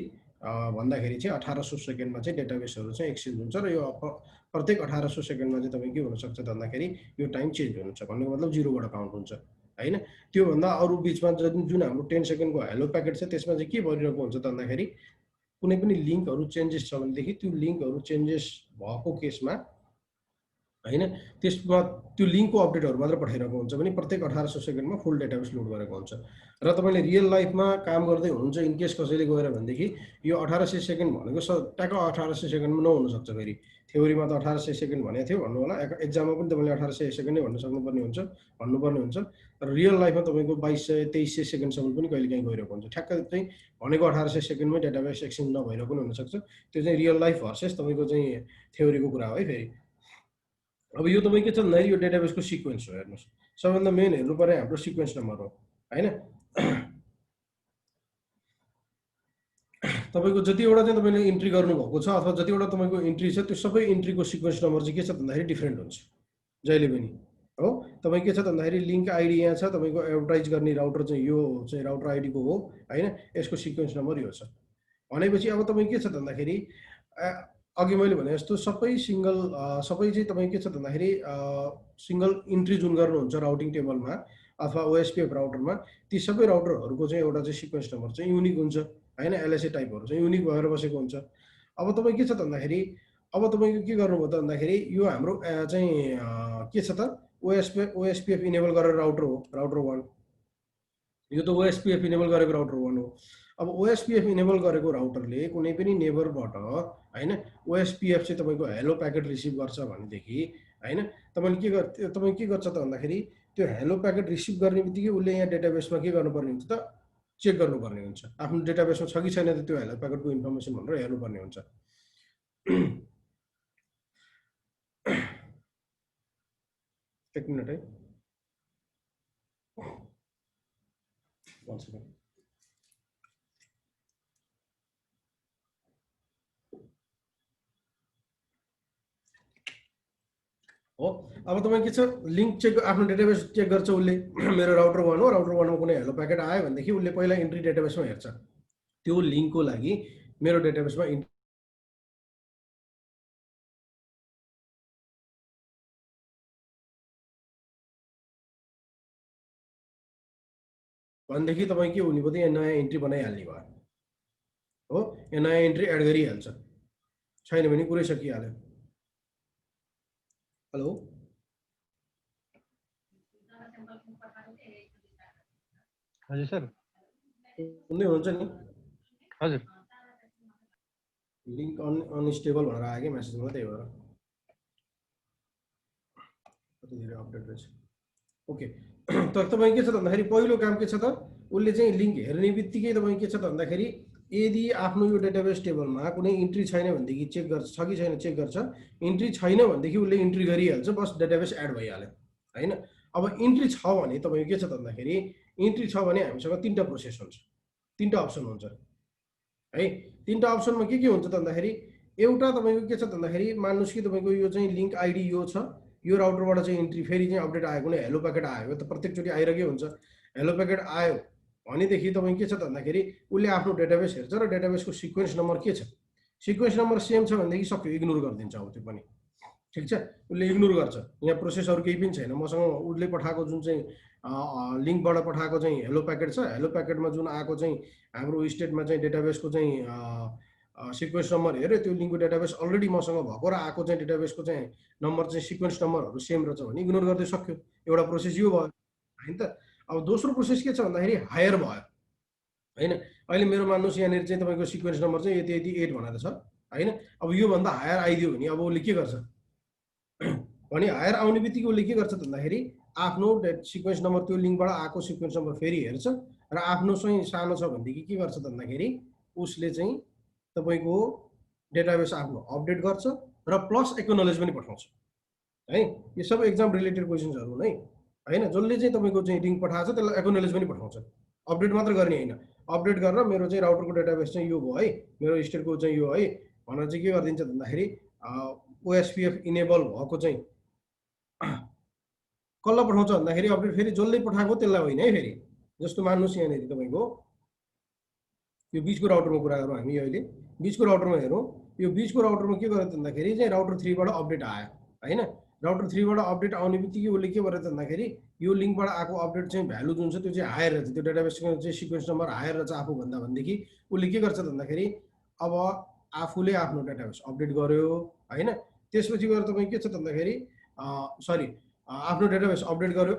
भन्दाखेरि चाहिँ 1800 सेकेन्डमा चाहिँ डेटाबेसहरु चाहिँ एक्सचेन्ज हुन्छ र यो प्रत्येक 1800 सेकेन्डमा चाहिँ तपाई के हुन सक्छ त भन्दाखेरि यो टाइम चेन्ज हुन्छ भन्नुको मतलब 0 बाट काउन्ट हुन्छ हैन त्यो भन्दा अरु बीचमा जुन हाम्रो 10 सेकेन्डको हेलो प्याकेट छ त्यसमा चाहिँ के भइरहेको हुन्छ त भन्दाखेरि कुनै पनि लिंकहरु चेन्जेस छ भनेदेखि त्यो लिंकहरु चेन्जेस भएको केसमा हैन त्यसमा त्यो लिंकको अपडेटहरु मात्र पठाइरहेको हुन्छ भने प्रत्येक 1800 सेकेन्डमा फुल डेटाबेस लोड गरेको हुन्छ र तपाईले रियल लाइफमा काम गर्दै हुनुहुन्छ इन केस कसैले गएर भनेदेखि यो 1800 सेकेन्ड भनेको ट्याक्क 1800 सेकेन्डमा नहुन सक्छ फेरि थ्योरीमा त 1800 सेकेन्ड भनेको थियो भन्नु होला एक्जाममा पनि तपाईले 1800 सेकेन्ड नै भन्न सक्नुपर्ने हुन्छ भन्नुपर्ने हुन्छ र रियल लाइफमा तपाईको 2200 2300 सेकेन्डसम्म पनि कहिले काहीँ गइरहेको हुन्छ ठ्याक्क चाहिँ भनेको 1800 सेकेन्डमै डेटाबेस एक्सचेन्ज नभइरहेको पनि हुन सक्छ त्यो चाहिँ रियल लाइफ भर्सेस तपाईको चाहिँ थ्योरीको कुरा हो है फेरि अब यो तपाई के छ भन्दाखेरि यो डेटाबेसको सिक्वेन्स हो हेर्नुस् सबभन्दा मेन हेर्नु पर्ने हाम्रो सिक्वेन्स नम्बर हो हैन तपाईको जतिवटा चाहिँ तपाईले इन्ट्री गर्नु भएको छ अथवा जतिवटा तपाईको इन्ट्री छ त्यो सबै इन्ट्रीको सिक्वेन्स नम्बर चाहिँ के छ भन्दाखेरि डिफरेन्ट हुन्छ जहिले पनि हो तपाई के छ भन्दाखेरि लिंक आईडी यहाँ छ तपाईको एडभर्टाइज गर्ने राउटर चाहिँ यो चाहिँ राउटर आईडी को हो हैन यसको सिक्वेन्स नम्बर यो छ भनेपछि अब तपाई के छ भन्दाखेरि अघि मैले भने जस्तो सबै सिंगल सबै चाहिँ तपाई के छ भन्दाखेरि सिंगल इन्ट्री जुन गर्नुहुन्छ राउटिङ टेबलमा अथवा OSPF राउटरमा ती सबै राउटरहरुको चाहिँ एउटा चाहिँ सिक्वेन्स नम्बर चाहिँ युनिक हुन्छ हैन LSA टाइपहरु चाहिँ युनिक भएर बसेको हुन्छ अब तपाई के छ भन्दाखेरि अब तपाईको के गर्नुभयो त भन्दाखेरि यो हाम्रो चाहिँ के छ त OSPF इनेबल गरेर राउटर हो राउटर 1 यो त OSPF इनेबल गरेको राउटर 1 हो अब OSPF इनेबल गरेको राउटरले कुनै पनि नेबरबाट हैन OSPF चाहिँ तपाईको हेलो प्याकेट रिसिभ गर्छ भनेदेखि हैन तपाईले के गर्छ त भन्दाखेरि त्यो हेलो प्याकेट रिसिभ गर्ने बित्तिकै उले यहाँ डेटाबेसमा के गर्नुपर्ने हुन्छ त चेक गर्नुपर्ने हुन्छ आफ्नो डेटाबेसमा छ कि छैन त त्यो हेलो प्याकेटको इन्फर्मेसन भनेर हेर्नुपर्ने हुन्छ एक मिनट है, 1 सेकेन्ड। हो अब तपाईँ के छ लिङ्क चेक आफ्नो डेटाबेस चेक गर्छ उसले मेरो राउटर 1 हो, राउटर 1 मा कुनै हेलो प्याकेट आयो भनेदेखि उसले पहिला इन्ट्री डेटाबेसमा हेर्छ, त्यो लिङ्कको लागि मेरो डेटाबेसमा भनेदेखि तपाईँ के हुने भयो, यहाँ नयाँ इन्ट्री बनाइहाल्ने भयो हो, यहाँ नयाँ इन्ट्री एड गरिहाल्छ, छैन भने कुरै सकिहाल्यो। हेलो हजुर सर, सुन्दै हुन्छ नि? हजुर लिङ्क अनस्टेबल भनेर आयो कि मेसेजमा, त्यही भएर कति धेरै अपडेट रहेछ। ओके तर तपाईँ के छ त भन्दाखेरि पहिलो काम के छ त, उसले चाहिँ लिङ्क हेर्ने बित्तिकै तपाईँ के छ त भन्दाखेरि यदि आफ्नो यो डेटाबेस टेबलमा कुनै इन्ट्री छैन भनेदेखि चेक गर्छ, छ कि छैन चेक गर्छ, इन्ट्री छैन भनेदेखि उसले इन्ट्री गरिहाल्छ, बस डेटाबेस एड भइहाल्यो होइन। अब इन्ट्री छ भने तपाईँ के छ त भन्दाखेरि इन्ट्री छ भने हामीसँग 3टा प्रोसेस हुन्छ, 3टा अप्सन हुन्छ है। 3टा अप्सनमा के हुन्छ त भन्दाखेरि एउटा तपाईँको के छ त भन्दाखेरि मान्नुहोस् कि तपाईँको यो चाहिँ लिङ्क आइडी यो छ, यो राउटरबाट चाहिँ इन्ट्री फेरि चाहिँ अपडेट आयो, कुनै हेलो प्याकेट आयो त प्रत्येकचोटि आइरहेकै हुन्छ, हेलो प्याकेट आयो भनेदेखि तपाईँ के छ त भन्दाखेरि उसले आफ्नो डेटाबेस हेर्छ र डेटाबेसको सिक्वेन्स नम्बर के छ, सिक्वेन्स नम्बर सेम छ भनेदेखि सक्यो, इग्नोर गरिदिन्छ अब त्यो पनि, ठिक छ, उसले इग्नोर गर्छ, यहाँ प्रोसेसहरू केही पनि छैन, मसँग उसले पठाएको जुन चाहिँ लिङ्कबाट पठाएको चाहिँ हेलो प्याकेट छ, हेलो प्याकेटमा जुन आएको चाहिँ हाम्रो स्टेटमा चाहिँ डेटाबेसको चाहिँ सिक्वेन्स नम्बर हेऱ्यो, त्यो लिङ्कको डेटाबेस अलरेडी मसँग भएको र आएको चाहिँ डेटाबेसको चाहिँ नम्बर चाहिँ सिक्वेन्स नम्बरहरू सेम रहेछ भने इग्नोर गर्दै सक्यो, एउटा प्रोसेस यो भयो होइन त। अब दोस्रो प्रोसेस के छ भन्दाखेरि हायर भयो होइन, अहिले मेरो मान्नुहोस् यहाँनिर चाहिँ तपाईँको सिक्वेन्स नम्बर चाहिँ यति यति 8 भनेर छ होइन, अब योभन्दा हायर आइदियो भने अब उसले के गर्छ भने हायर आउने बित्तिकै उसले के गर्छ भन्दाखेरि आफ्नो सिक्वेन्स नम्बर त्यो लिङ्कबाट आएको सिक्वेन्स नम्बर फेरि हेर्छ र आफ्नो चाहिँ सानो छ भनेदेखि के गर्छ भन्दाखेरि उसले चाहिँ तपाईँको डेटाबेस आफ्नो अपडेट गर्छ र प्लस एक्नोलेज पनि पठाउँछ है। यो सब एक्जाम रिलेटेड क्वेसन्सहरू हुन् है होइन, जसले चाहिँ तपाईँको चाहिँ लिङ्क पठाएको छ त्यसलाई एक्नोलेज पनि पठाउँछ, अपडेट मात्र गर्ने होइन, अपडेट गरेर मेरो चाहिँ राउटरको डेटाबेस चाहिँ यो भयो है, मेरो स्टेटको चाहिँ यो है भनेर चाहिँ के गरिदिन्छ भन्दाखेरि ओएसपिएफ इनेबल भएको चाहिँ कसलाई पठाउँछ भन्दाखेरि अपडेट फेरि जसले पठाएको त्यसलाई होइन है, फेरि जस्तो मान्नुहोस् यहाँनिर तपाईँको यो बिचको राउटरमा कुरा गरौँ हामी, अहिले बिचको राउटरमा हेरौँ, यो बिचको राउटरमा के गर्यो भन्दाखेरि चाहिँ राउटर 3बाट अपडेट आयो होइन, राउटर 3बाट अपडेट आउने बित्तिकै उसले के गर्यो भन्दाखेरि यो लिङ्कबाट आएको अपडेट चाहिँ भ्यालु जुन छ त्यो चाहिँ हायर रहेछ, त्यो डेटाबेसको चाहिँ सिक्वेन्स नम्बर हायर रहेछ आफूभन्दा भनेदेखि उसले के गर्छ भन्दाखेरि अब आफूले आफ्नो डेटाबेस अपडेट गर्यो होइन, त्यसपछि गएर तपाईँ के छ भन्दाखेरि सरी आफ्नो डेटाबेस अपडेट गर्यो,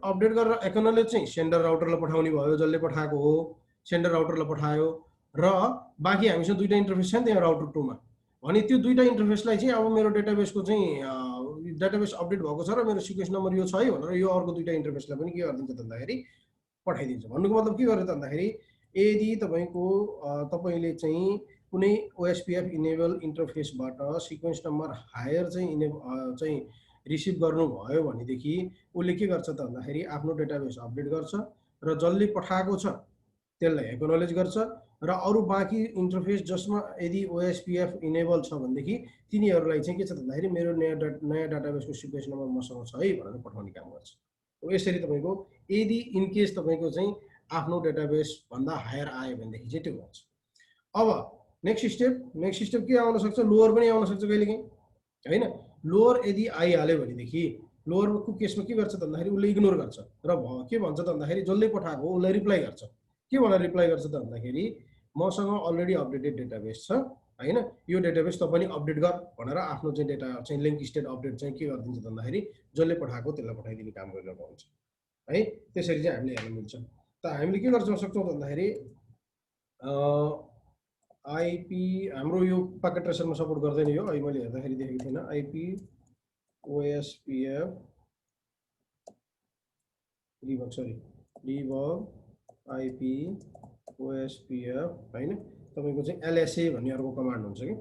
अपडेट गरेर एक्नोलेज चाहिँ सेन्डर राउटरलाई पठाउने भयो, जसले पठाएको हो सेन्डर राउटरलाई पठायो र बाँकी हामीसँग 2टा इन्टरफेस छ नि त्यहाँ राउटर 2मा, भने त्यो 2टा इन्टरफेसलाई चाहिँ अब मेरो डेटाबेसको चाहिँ डेटाबेस अपडेट भएको छ र मेरो सिक्वेन्स नम्बर यो छ है भनेर यो अर्को 2टा इन्टरफेसलाई पनि के गरिदिन्छ भन्दाखेरि पठाइदिन्छ। भन्नुको मतलब के गर्यो त भन्दाखेरि यदि तपाईँको तपाईँले चाहिँ कुनै ओएसपिएफ इनेबल इन्टरफेसबाट सिक्वेन्स नम्बर हायर चाहिँ रिसिभ गर्नुभयो भनेदेखि उसले के गर्छ त भन्दाखेरि आफ्नो डेटाबेस अपडेट गर्छ र जसले पठाएको छ त्यसलाई एक्नोलेज गर्छ र अरू बाँकी इन्टरफेस जसमा यदि ओएसपिएफ इनेबल छ भनेदेखि तिनीहरूलाई चाहिँ के छ भन्दाखेरि मेरो नयाँ डाटाबेसको सिक्वेन्स नम्बर मसँग छ है भनेर पठाउने काम गर्छ। यसरी तपाईँको यदि इनकेस तपाईँको चाहिँ आफ्नो डेटाबेसभन्दा हायर आयो भनेदेखि चाहिँ त्यो गर्छ। अब नेक्स्ट स्टेप के आउन सक्छ, लोवर पनि आउन सक्छ कहिलेकाहीँ होइन, लोवर यदि आइहाल्यो भनेदेखि लोवरको केसमा के गर्छ भन्दाखेरि उसले इग्नोर गर्छ र के भन्छ त भन्दाखेरि जसले पठाएको उसलाई रिप्लाई गर्छ, के भनेर रिप्लाई गर्छ त भन्दाखेरि मसँग अलरेडी अपडेटेड डेटाबेस छ होइन, यो डेटाबेस त पनि अपडेट गर भनेर आफ्नो चाहिँ डेटा चाहिँ लिङ्क स्टेट अपडेट चाहिँ के गरिदिन्छ भन्दाखेरि जसले पठाएको त्यसलाई पठाइदिने काम गरिरहेको हुन्छ है। त्यसरी चाहिँ हामीले हेर्न मिल्छ। त हामीले के गर्न सक्छौँ भन्दाखेरि आइपी हाम्रो यो प्याकेट ट्रेसरमा सपोर्ट गर्दैन, यो अहिले मैले हेर्दाखेरि देखेको थिएन, IP OSPF debug IP OSPF होइन, तपाईँको चाहिँ एलएसए भन्ने अर्को कमान्ड हुन्छ कि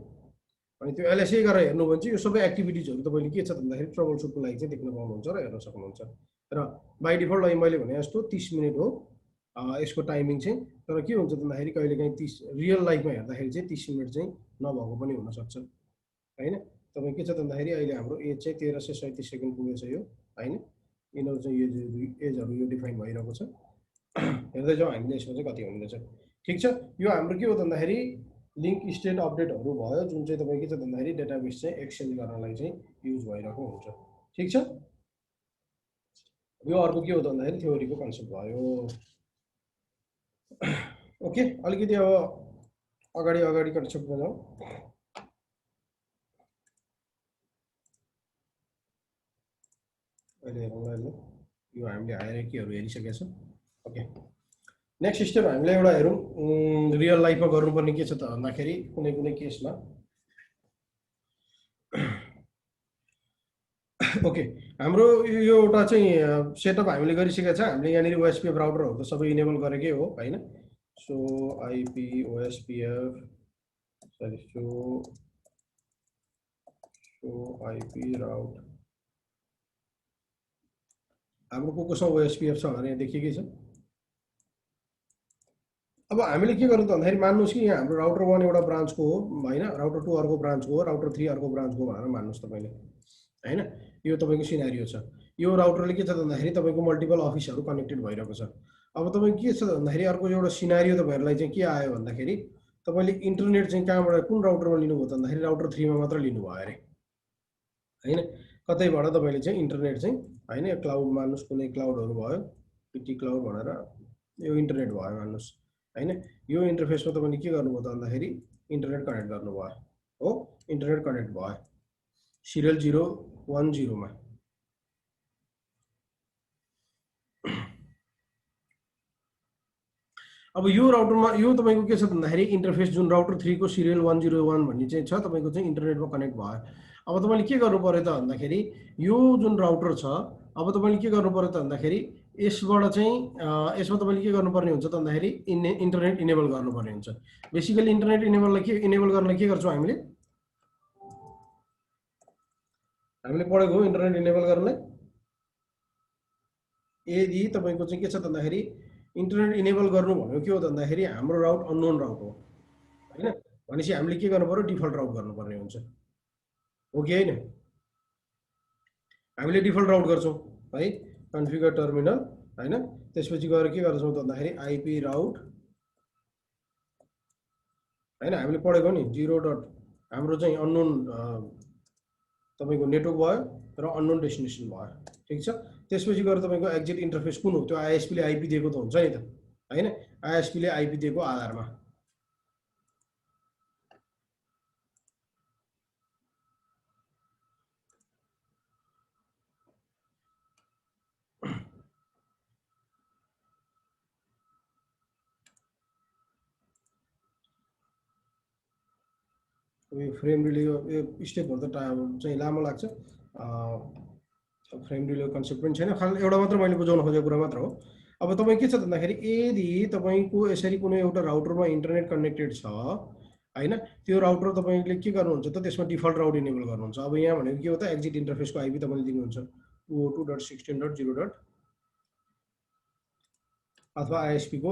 अनि त्यो एलएसए गरेर हेर्नु भने चाहिँ यो सबै एक्टिभिटिजहरू तपाईँले के छ भन्दाखेरि ट्रबल सुटको लागि चाहिँ देख्न पाउनुहुन्छ र हेर्न सक्नुहुन्छ र बाई डिफल्ट अहिले मैले भने जस्तो 30 मिनट हो यसको टाइमिङ चाहिँ तर के हुन्छ भन्दाखेरि कहिलेकाहीँ 30 रियल लाइफमा हेर्दाखेरि चाहिँ 30 मिनट चाहिँ नभएको पनि हुनसक्छ होइन तपाईँ के छ भन्दाखेरि अहिले हाम्रो एज चाहिँ 1337 सेकेन्ड पुगेछ यो होइन यिनीहरू चाहिँ यो एजहरू यो डिफाइन भइरहेको छ हेर्दै जाउँ हामीले यसमा चाहिँ कति हुँदैछ ठिक छ यो हाम्रो के हो भन्दाखेरि लिङ्क स्टेट अपडेटहरू भयो जुन चाहिँ तपाईँ के छ भन्दाखेरि डेटाबेस चाहिँ एक्सचेन्ज गर्नलाई चाहिँ युज भइरहेको हुन्छ ठिक छ यो अर्को के हो भन्दाखेरि थ्योरीको कन्सेप्ट भयो ओके अलिकति अब अगाडि कन्सेप्टमा जाउँ अहिले हेरौँला यो हामीले हायरार्कीहरू हेरिसकेका छौँ ओके नेक्स्ट स्टेप हामीले एउटा हेरौँ रियल लाइफमा गर्नुपर्ने के छ त भन्दाखेरि कुनै कुनै केसमा ओके हाम्रो यो एउटा चाहिँ सेटअप हामीले गरिसकेका छ हामीले यहाँनिर ओएसपीएफ राउटरहरू त सबै इनेबल गरेकै हो होइन so IP OSPF sorry so IP route हाम्रो कोसँग ओएसपीएफ छ भनेर देखिएकै छ अब हामीले के गर्नु त भन्दाखेरि मान्नुहोस् कि यहाँ हाम्रो राउटर 1 एउटा ब्रान्चको हो होइन राउटर 2 अर्को ब्रान्चको हो राउटर 3 अर्को ब्रान्चको हो भनेर मान्नुहोस् तपाईँले होइन यो तपाईँको सिनारियो छ यो राउटरले के छ भन्दाखेरि तपाईँको मल्टिपल अफिसहरू कनेक्टेड भइरहेको छ अब तपाईँको के छ भन्दाखेरि अर्को एउटा सिनारियो तपाईँहरूलाई चाहिँ के आयो भन्दाखेरि तपाईँले इन्टरनेट चाहिँ कहाँबाट कुन राउटरमा लिनुभयो भन्दाखेरि राउटर 3 मा मात्र लिनुभयो अरे होइन कतैबाट तपाईँले चाहिँ इन्टरनेट चाहिँ होइन क्लाउड मान्नुहोस् कुनै क्लाउडहरू भयो पिटी क्लाउड भनेर यो इन्टरनेट भयो मान्नुहोस् होइन यो इन्टरफेसमा तपाईँले के गर्नुभयो त भन्दाखेरि इन्टरनेट कनेक्ट गर्नुभयो हो इन्टरनेट कनेक्ट भयो सिरियल 010 मा अब यो राउटरमा यो तपाईँको के छ भन्दाखेरि इन्टरफेस जुन राउटर 3 को सिरियल 101 भन्ने चाहिँ छ तपाईँको चाहिँ इन्टरनेटमा कनेक्ट भयो अब तपाईँले के गर्नु पर्यो त भन्दाखेरि यो जुन राउटर छ अब तपाईँले के गर्नु पर्यो त भन्दाखेरि यसबाट चाहिँ यसमा तपाईँले के गर्नुपर्ने हुन्छ त भन्दाखेरि इन्टरनेट इनेबल गर्नुपर्ने हुन्छ बेसिकली इन्टरनेट इनेबल गर्नलाई के गर्छौँ हामीले पढेको हो इन्टरनेट इनेबल गर्नलाई यदि तपाईँको चाहिँ के छ भन्दाखेरि इन्टरनेट इनेबल गर्नु भनेको के हो भन्दाखेरि हाम्रो राउट अननोन राउट हो होइन भनेपछि हामीले के गर्नु पर्यो डिफल्ट राउट गर्नुपर्ने हुन्छ हो कि होइन हामीले डिफल्ट राउट गर्छौँ है कन्फिगर टर्मिनल होइन त्यसपछि गएर के गर्छौँ त भन्दाखेरि आइपी राउट होइन हामीले पढेको नि 0. हाम्रो चाहिँ अननोन तपाईँको नेटवर्क भयो र अननोन डेस्टिनेसन भयो ठिक छ त्यसपछि गएर तपाईँको एक्जिट इन्टरफेस कुन हो त्यो आइएसपीले आइपी दिएको त हुन्छ नि त होइन आइएसपीले आइपी दिएको आधारमा यो फ्रेम रिले यो स्टेपहरू त चाहिँ लामो लाग्छ फ्रेम रिले कन्सेप्ट पनि छैन खालि एउटा मात्र मैले बुझाउन खोजेको कुरा मात्र हो अब तपाईँ के छ भन्दाखेरि यदि तपाईँको यसरी कुनै एउटा राउटरमा इन्टरनेट कनेक्टेड छ होइन त्यो राउटर तपाईँले के गर्नुहुन्छ त त्यसमा डिफल्ट राउट इनेबल गर्नुहुन्छ अब यहाँ भनेको के हो त एक्जिट इन्टरफेसको आइपी तपाईँले दिनुहुन्छ 202.16.0. अथवा आइएसपी को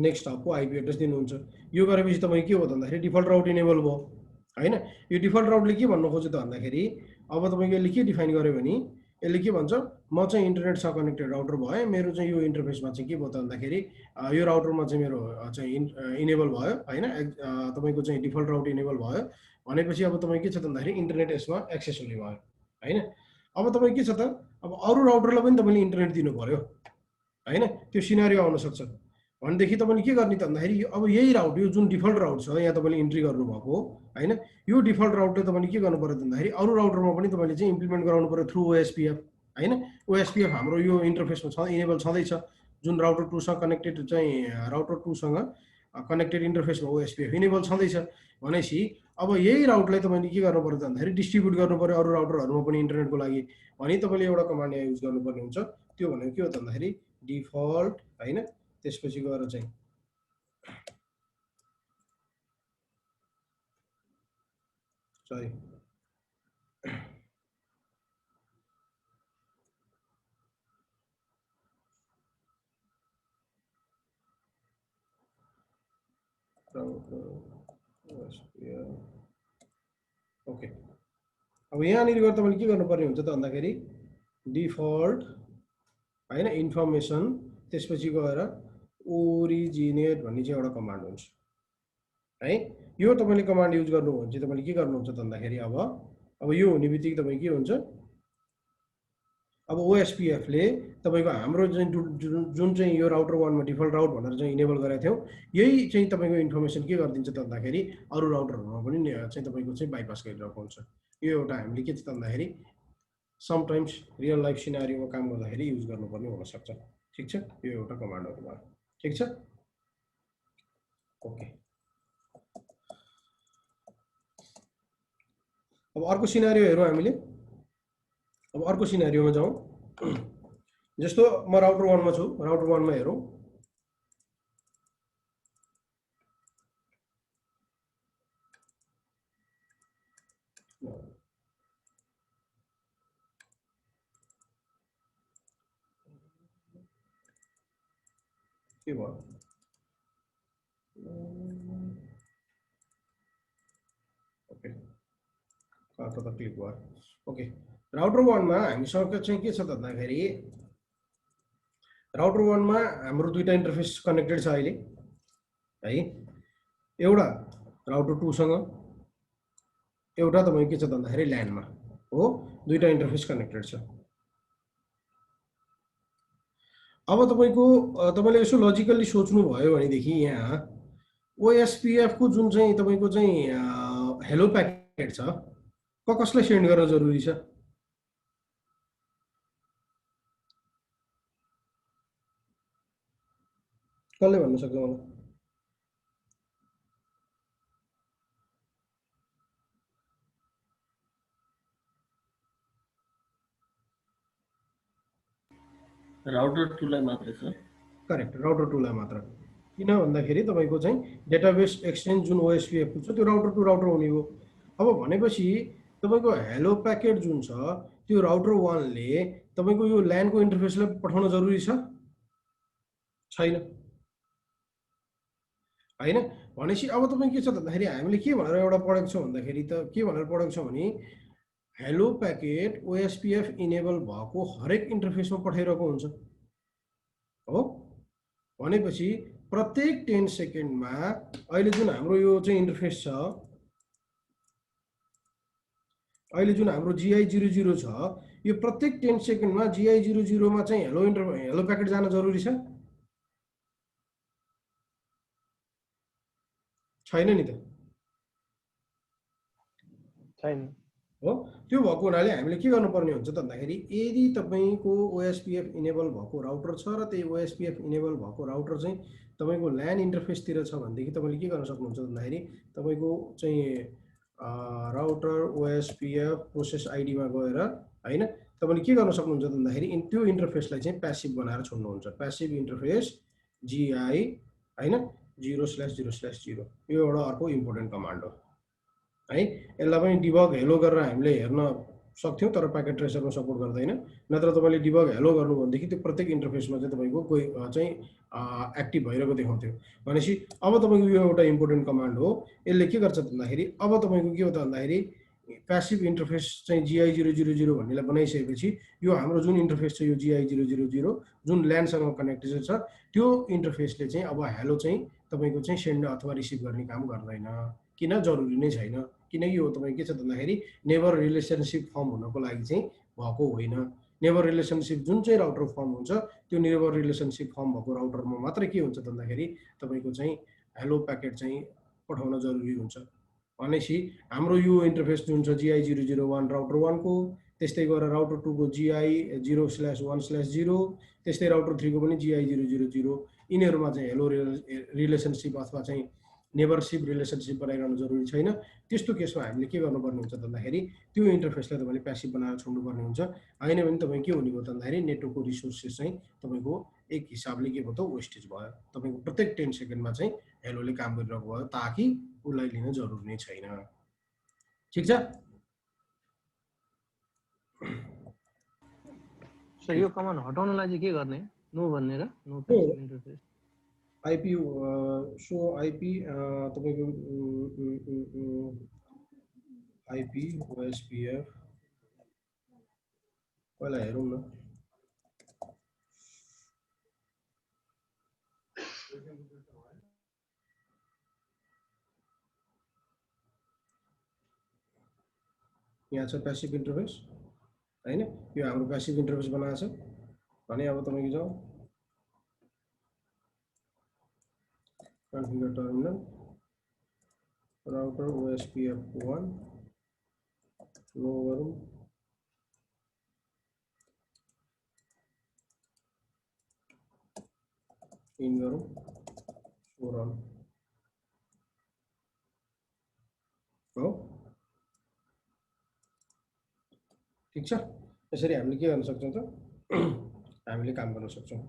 नेक्स्ट हबको आइपी एड्रेस दिनुहुन्छ यो गरेपछि तपाईँ के हो भन्दाखेरि डिफल्ट राउट इनेबल भयो होइन यो डिफल्ट राउटले के भन्नु खोज्यो त भन्दाखेरि अब तपाईँको यसले के डिफाइन गर्यो भने यसले के भन्छ म चाहिँ इन्टरनेटसँग कनेक्टेड राउटर भएँ मेरो चाहिँ यो इन्टरफेसमा चाहिँ के भयो त भन्दाखेरि यो राउटरमा चाहिँ मेरो चाहिँ इनेबल भयो होइन तपाईँको चाहिँ डिफल्ट राउट इनेबल भयो भनेपछि अब तपाईँ के छ त भन्दाखेरि इन्टरनेट यसमा एक्सेस हुने भयो होइन अब तपाईँ के छ त अब अरू राउटरलाई पनि तपाईँले इन्टरनेट दिनु पर्यो होइन त्यो सिनारियो आउन सक्छ भनेदेखि तपाईँले के गर्ने त भन्दाखेरि अब यही राउट यो जुन डिफल्ट राउट छ यहाँ तपाईँले इन्ट्री गर्नुभएको होइन यो डिफल्ट राउटले तपाईँले के गर्नु पर्यो भन्दाखेरि अरू राउटरमा पनि तपाईँले चाहिँ इम्प्लिमेन्ट गराउनु पर्यो थ्रु ओएसपीएफ होइन ओएसपीएफ हाम्रो यो इन्टरफेसमा छ इनेबल छँदैछ जुन राउटर 2 सँग कनेक्टेड चाहिँ राउटर 2 सँग कनेक्टेड इन्टरफेसमा ओएसपीएफ इनेबल छँदैछ भनेपछि अब यही राउटलाई तपाईँले के गर्नु पर्यो भन्दाखेरि डिस्ट्रिब्युट गर्नु पर्यो अरू राउटरहरूमा पनि इन्टरनेटको लागि भने तपाईँले एउटा कमान्ड यहाँ युज गर्नुपर्ने हुन्छ त्यो भनेको के हो त भन्दाखेरि डिफल्ट होइन त्यसपछि गएर चाहिँ सरी ओके अब यहाँनिर गएर तपाईँले के गर्नुपर्ने हुन्छ त भन्दाखेरि डिफल्ट हैन इन्फर्मेसन त्यसपछि गएर ओरिजिनेट भन्ने चाहिँ एउटा कमान्ड हुन्छ है यो तपाईँले कमान्ड युज गर्नुभयो भने चाहिँ तपाईँले के गर्नुहुन्छ त भन्दाखेरि अब यो हुने बित्तिकै तपाईँ के हुन्छ अब OSPF ले तपाईको हाम्रो जुन चाहिँ यो राउटर 1 मा डिफल्ट राउट भनेर चाहिँ इनेबल गरेका थियौ यही चाहिँ तपाईको इन्फर्मेसन के गरिदिन्छ त भन्दाखेरि अरु राउटरहरुमा पनि चाहिँ तपाईको चाहिँ बाइपास गरिरहेको हुन्छ यो एउटा हामीले के छ त भन्दाखेरि समटाइम्स रियल लाइफ सिनारियोमा काम गर्दाखेरि युज गर्नुपर्ने हुन सक्छ ठीक छ यो एउटा कमान्डहरु भयो ठीक छ ओके अब अर्को सिनारियो हेरौँ हामीले अब अर्को सिनारियोमा जाउँ जस्तो म राउटर 1 मा छु राउटर 1 मा हेरौँ के भयो ओके कता त क्लिक भयो ओके राउटर 1 मा हामीसँग चाहिँ के छ त भन्दाखेरि राउटर 1 मा हाम्रो दुईटा इन्टरफेस कनेक्टेड छ अहिले है एउटा राउटर 2 सँग एउटा तपाईको के छ त भन्दाखेरि ल्यान मा हो दुईटा इन्टरफेस कनेक्टेड छ अब तपाईले यसो लजिकली सोच्नु भयो भने देखि यहाँ OSPF को जुन चाहिँ तपाईको चाहिँ हेलो प्याकेट छ कसलाई सेन्ड गर्न जरुरी छ कसले भन्न सक्छ मलाई राउटर 2 लाई मात्र छ करेक्ट राउटर 2 लाई मात्र किन भन्दाखेरि तपाईको चाहिँ डेटाबेस एक्सचेन्ज जुन OSPF को छ त्यो राउटर 2 राउटर हुने हो अब भनेपछि तपाईको हेलो प्याकेट जुन छ त्यो राउटर 1 ले तपाईको यो ल्यान को इन्टरफेसलाई पठाउन जरुरी छ छैन हैन भनेपछि अब तपाई के छ भन्दाखेरि हामीले के भनेर एउटा पढेको छौं भन्दाखेरि त के भनेर पढेको छौं भने हेलो प्याकेट OSPF इनेबल भएको हरेक इन्टरफेसमा पठाइरहेको हुन्छ हो भनेपछि प्रत्येक 10 सेकेन्डमा अहिले जुन हाम्रो यो चाहिँ इन्टरफेस छ अहिले जुन हाम्रो GI00 छ यो प्रत्येक 10 सेकेन्डमा GI00 मा चाहिँ हेलो प्याकेट जान जरुरी छ छैन नि त छैन हो त्यो भएको हुनाले हामीले के गर्नुपर्ने हुन्छ त भन्दाखेरि यदि तपाईको OSPF इनेबल भएको राउटर छ र त्यही OSPF इनेबल भएको राउटर चाहिँ तपाईको ल्यान इन्टरफेस तिर छ भनेदेखि तपाईले के गर्न सक्नुहुन्छ भन्दाखेरि तपाईको चाहिँ राउटर OSPF प्रोसेस आईडी मा गएर हैन तपाईले के गर्न सक्नुहुन्छ भन्दाखेरि त्यो इन्टरफेसलाई चाहिँ प्यासिभ बनाएर छोड्नुहुन्छ प्यासिभ इन्टरफेस GI हैन 0/0/0 यो एउटा अर्को इम्पोर्टेन्ट कमान्ड हो है यसलाई पनि डिबग हेलो गरेर हामीले हेर्न सक्थ्यौ तर प्याकेट ट्रेसरमा सपोर्ट गर्दैन नत्र तपाईले डिबग हेलो गर्नु भनेदेखि त्यो प्रत्येक इन्टरफेसमा चाहिँ तपाईको कोही चाहिँ एक्टिभ भइरहेको देखाउँथ्यो भनेपछि अब तपाईको यो एउटा इम्पोर्टेन्ट कमान्ड हो यसले के गर्छ भन्दाखेरि अब तपाईको के हो त भन्दाखेरि प्यासिभ इन्टरफेस चाहिँ GI000 भन्नेलाई बनाइसकेपछि यो हाम्रो जुन इन्टरफेस छ यो GI000 जुन ल्यान सँग कनेक्टेड छ त्यो इन्टरफेसले चाहिँ अब हेलो चाहिँ तपाईको चाहिँ सेन्ड अथवा रिसिभ गर्ने काम गर्दैन किन जरुरी नै छैन किनकि यो तपाईको के छ भन्दाखेरि नेबर रिलेसनशिप फर्म हुनको लागि चाहिँ भएको होइन नेबर रिलेसनशिप जुन चाहिँ राउटर फर्म हुन्छ त्यो नेबर रिलेसनशिप फर्म भएको राउटरमा मात्र के हुन्छ भन्दाखेरि तपाईको चाहिँ हेलो प्याकेट चाहिँ पठाउन जरुरी हुन्छ भनेपछि हाम्रो यो इन्टरफेस जुन छ GI001 राउटर 1 को त्यस्तै गरेर राउटर 2 को GI0/1/0 त्यस्तै राउटर 3 को पनि GI000 यिनीहरुमा चाहिँ हेलो रिलेसनशिप अथवा चाहिँ नेबरशिप रिलेसनशिप बनाइरहनु जरुरी छैन त्यस्तो केसमा हामीले के गर्नुपर्ने हुन्छ भन्दाखेरि त्यो इन्टरफेसलाई तपाईले प्यासिभ बनाएर छोड्नुपर्ने हुन्छ हैन भने तपाई के हुने भयो भन्दाखेरि नेटवर्कको रिसोर्सेस चाहिँ तपाईको एक हिसाबले के भयो त वेस्टेज भयो तपाईको प्रत्येक 10 सेकेन्डमा चाहिँ हेलोले काम गरिरहेको भयो ताकि उलाई लिन जरुरी नै छैन ठिक छ। सर यो कमान्ड हटाउनलाई चाहिँ के गर्ने? नो भन्ने र no passive interface IP so IP तपाईको आइपी ओएसपीएफ पहिला हेरौँ न। यहाँ छ प्यासिभ इन्टरफेस हैन, यो हाम्रो प्यासिभ इन्टरफेस बनाएको छ भने अब तपाईको जाऊ configure terminal router OSPF1 no गरौँ, इन गरौँ, सो रन हो। ठिक छ। यसरी हामीले के गर्न सक्छौँ त हामीले काम गर्न सक्छौँ।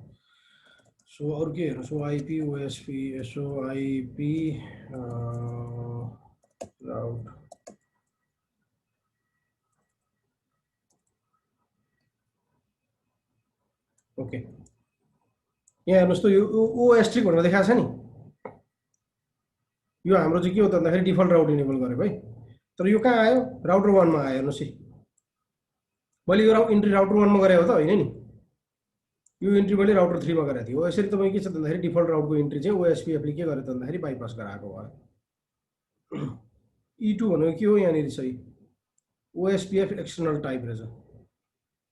सो अरु के हेर्नु, so IP OSP so IP route okay. यहाँ हेर्नुस् त यो ओएसटी भनेर देखाएको छ नि, यो हाम्रो चाहिँ के हो त भन्दाखेरि डिफल्ट राउट इनेबल गरेको है। तर यो कहाँ आयो? राउटर 1 मा आयो। हेर्नुस् है, मैले यो इन्ट्री राउटर 1 मा गरेको त होइन नि, यो इन्ट्री मैले राउटर 3 मा गरेको थिएँ। यसरी तपाईँ के छ भन्दाखेरि डिफल्ट राउटको इन्ट्री चाहिँ OSPF ले के गर्यो त भन्दाखेरि बाइपास गराएको भयो। E2 भनेको के हो यहाँनिर चाहिँ OSPF एक्सटर्नल टाइप रहेछ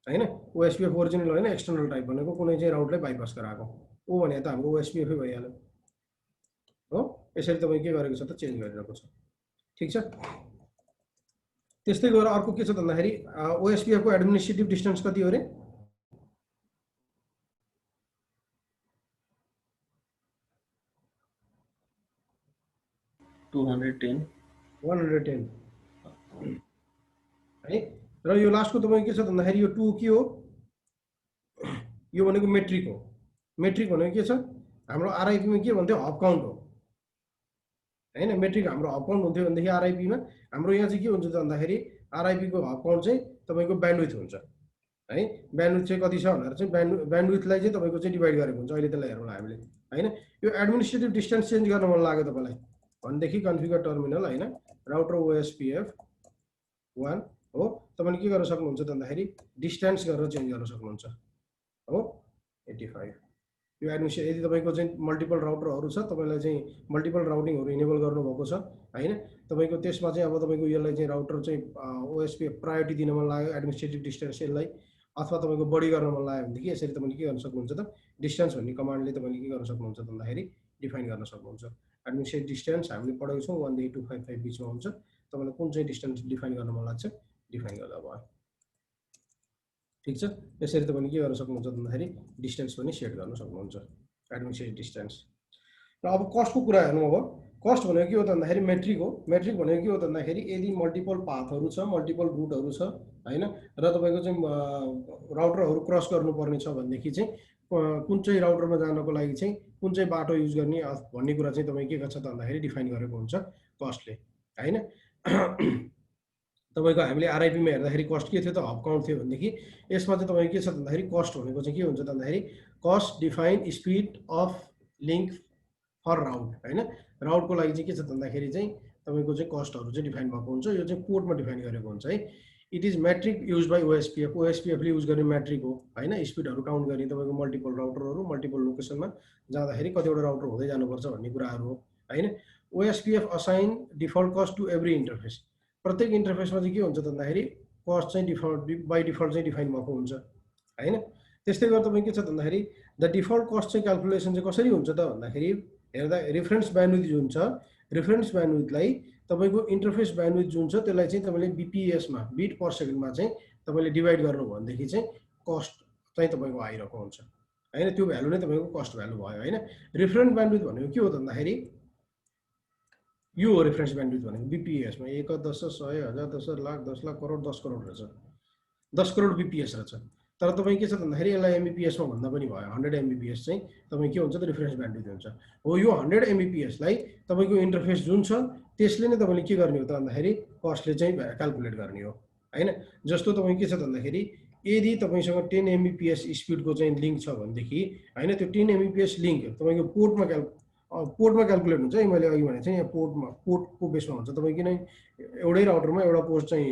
हैन। OSPF ओरिजिनल होइन, एक्सटर्नल टाइप भनेको कुनै चाहिँ राउटलाई बाइपास गराएको। ओ भने त हाम्रो OSPF भइहाल्यो हो। यसरी तपाईँ के गरेको छ त चेन्ज गरिरहेको छ। ठिक छ। त्यस्तै गरेर अर्को के छ भन्दाखेरि OSPF को एडमिनिस्ट्रेटिभ डिस्टेन्स कति हो रे? 210 110 है। र यो लास्टको तपाईँ के छ भन्दाखेरि यो 2 के हो? यो भनेको मेट्रिक हो। मेट्रिक भनेको के छ? हाम्रो आरआइपी मा के भन्थ्यो? हब काउन्ट हो हैन। मेट्रिक हाम्रो हब काउन्ट हुन्थ्यो भनेदेखि आरआइपी मा हाम्रो यहाँ चाहिँ के हुन्छ त भन्दाखेरि आरआइपी को हब काउन्ट चाहिँ तपाईको ब्यान्डविड्थ हुन्छ है। ब्यान्डविड्थ चाहिँ कति छ भनेर चाहिँ ब्यान्डविड्थलाई चाहिँ तपाईको चाहिँ डिभाइड गरेको हुन्छ। अहिले त्यसलाई हेरौँला हामीले हैन। यो एडमिनिस्ट्रेटिभ डिस्टेन्स चेन्ज गर्न मन लाग्यो तपाईलाई भनेदेखि कन्फिगर टर्मिनल हैन, राउटर OSPF1 हो। तपाईले के गर्न सक्नुहुन्छ त भन्दाखेरि डिस्टेन्स गरेर चेन्ज गर्न सक्नुहुन्छ हो। 85 यो एडमिनिस्ट्रेटिभ यदि तपाईको चाहिँ मल्टिपल राउटरहरू छ, तपाईलाई चाहिँ मल्टिपल राउटिङहरू इनेबल गर्नुभएको छ हैन, तपाईको त्यसमा चाहिँ अब तपाईको यसलाई चाहिँ राउटर चाहिँ OSPF प्रायोरिटी दिन मन लाग्यो एडमिनिस्ट्रेटिभ डिस्टेन्स यसलाई, अथवा तपाईको बढी गर्न मन लाग्यो भनेदेखि यसरी तपाईले के गर्न सक्नुहुन्छ त डिस्टेन्स भन्ने कमान्डले तपाईले के गर्न सक्नुहुन्छ त भन्दाखेरि डिफाइन गर्न सक्नुहुन्छ। एडमिनिस्ट्रेटिभ डिस्टेन्स हामीले पढेको छौँ 1.255 बिचमा हुन्छ। तपाईलाई कुन चाहिँ डिस्टेन्स डिफाइन गर्न मन लाग्छ डिफाइन गर्दा भयो। ठिक छ। यसरी तपाईले के गर्न सक्नुहुन्छ भन्दाखेरि डिस्टेन्स पनि सेट गर्न सक्नुहुन्छ, एडमिनिस्ट्रेटिभ डिस्टेन्स। र अब कस्टको कुरा हेर्नु। अब कस्ट भनेको के हो त भन्दाखेरि मेट्रिक हो। मेट्रिक भनेको के हो त भन्दाखेरि यदि मल्टिपल पाथहरू छ, मल्टिपल रुटहरू छ हैन, र तपाईको चाहिँ राउटरहरू क्रस गर्नुपर्ने छ भनेदेखि चाहिँ कुन चाहिँ राउटरमा जानको लागि चाहिँ कुन चाहिँ बाटो युज गर्ने भन्ने कुरा चाहिँ तपाईँ के गर्छ त भन्दाखेरि डिफाइन गरेको हुन्छ कस्टले हैन। तपाईको हामीले आरआइपी मा हेर्दाखेरि कस्ट के थियो त? हब काउन्ट थियो भनेदेखि यसमा चाहिँ तपाईको के छ भन्दाखेरि कस्ट भनेको चाहिँ के हुन्छ त भन्दाखेरि cost define speed of link for route हैन। राउटको लागि चाहिँ के छ भन्दाखेरि चाहिँ तपाईको चाहिँ कस्टहरु चाहिँ डिफाइन भएको हुन्छ। यो चाहिँ पोर्टमा डिफाइन गरेको हुन्छ है। It is metric use by OSPF। OSPF ले युज गर्ने मेट्रिक हो हैन। स्पिडहरु काउन्ट गर्ने तपाईको मल्टिपल राउटरहरु मल्टिपल लोकेसनमा जाँदाखेरि कतिवटा राउटर हुँदै जानुपर्छ भन्ने कुराहरु हो हैन। OSPF assign default cost to every interface. प्रत्येक इन्टरफेसमा चाहिँ के हुन्छ त भन्दाखेरि कस्ट चाहिँ डिफल्ट बाइ डिफल्ट चाहिँ डिफाइन भएको हुन्छ हैन। त्यस्तै गरेर तपाईँ के छ भन्दाखेरि द डिफल्ट कस्ट चाहिँ क्याल्कुलेसन चाहिँ कसरी हुन्छ त भन्दाखेरि हेर्दा रेफरेन्स ब्यान्डविड्थ जुन छ, रेफरेन्स ब्यान्डविड्थलाई तपाईको इन्टरफेस ब्यान्डविड्थ जुन छ त्यसलाई चाहिँ तपाईले BPS मा बिट पर सेकेन्डमा चाहिँ तपाईले डिभाइड गर्नु भनेदेखि चाहिँ कस्ट चाहिँ तपाईको आइरहेको हुन्छ हैन। त्यो भ्यालु नै तपाईको कस्ट भ्यालु भयो हैन। रेफरेन्स ब्यान्डविड्थ भनेको के हो त भन्दाखेरि यो हो रेफरेन्स ब्यान्डविड्थ भनेको BPS मा 1 10 100 1000 10 लाख 10 लाख करोड 10 करोड रहेछ। 10 करोड BPS रहेछ। तर तपाईँ के छ भन्दाखेरि यसलाई एमबिपिएस मा भन्दा पनि भयो 100 एमबिपिएस चाहिँ तपाईँ के हुन्छ त रेफरेन्स ब्यान्डविड्थ हुन्छ हो यो 100 एमबिपिएस लाई तपाईको इन्टरफेस जुन छ त्यसले नै तपाईले के गर्ने हो त भन्दाखेरि कस्टले चाहिँ क्याल्कुलेट गर्ने हो हैन जस्तो तपाईँ के छ भन्दाखेरि यदि तपाईसँग 10 एमबिपिएस स्पिडको चाहिँ लिंक छ भनेदेखि हैन त्यो 10 एमबिपिएस लिंक तपाईको पोर्टमा क्याल्कुलेट हुन्छ है मैले अघि भने चाहिँ यहाँ पोर्टको बेसमा हुन्छ तपाईँ किन एउटै राउटरमा एउटा पोर्ट चाहिँ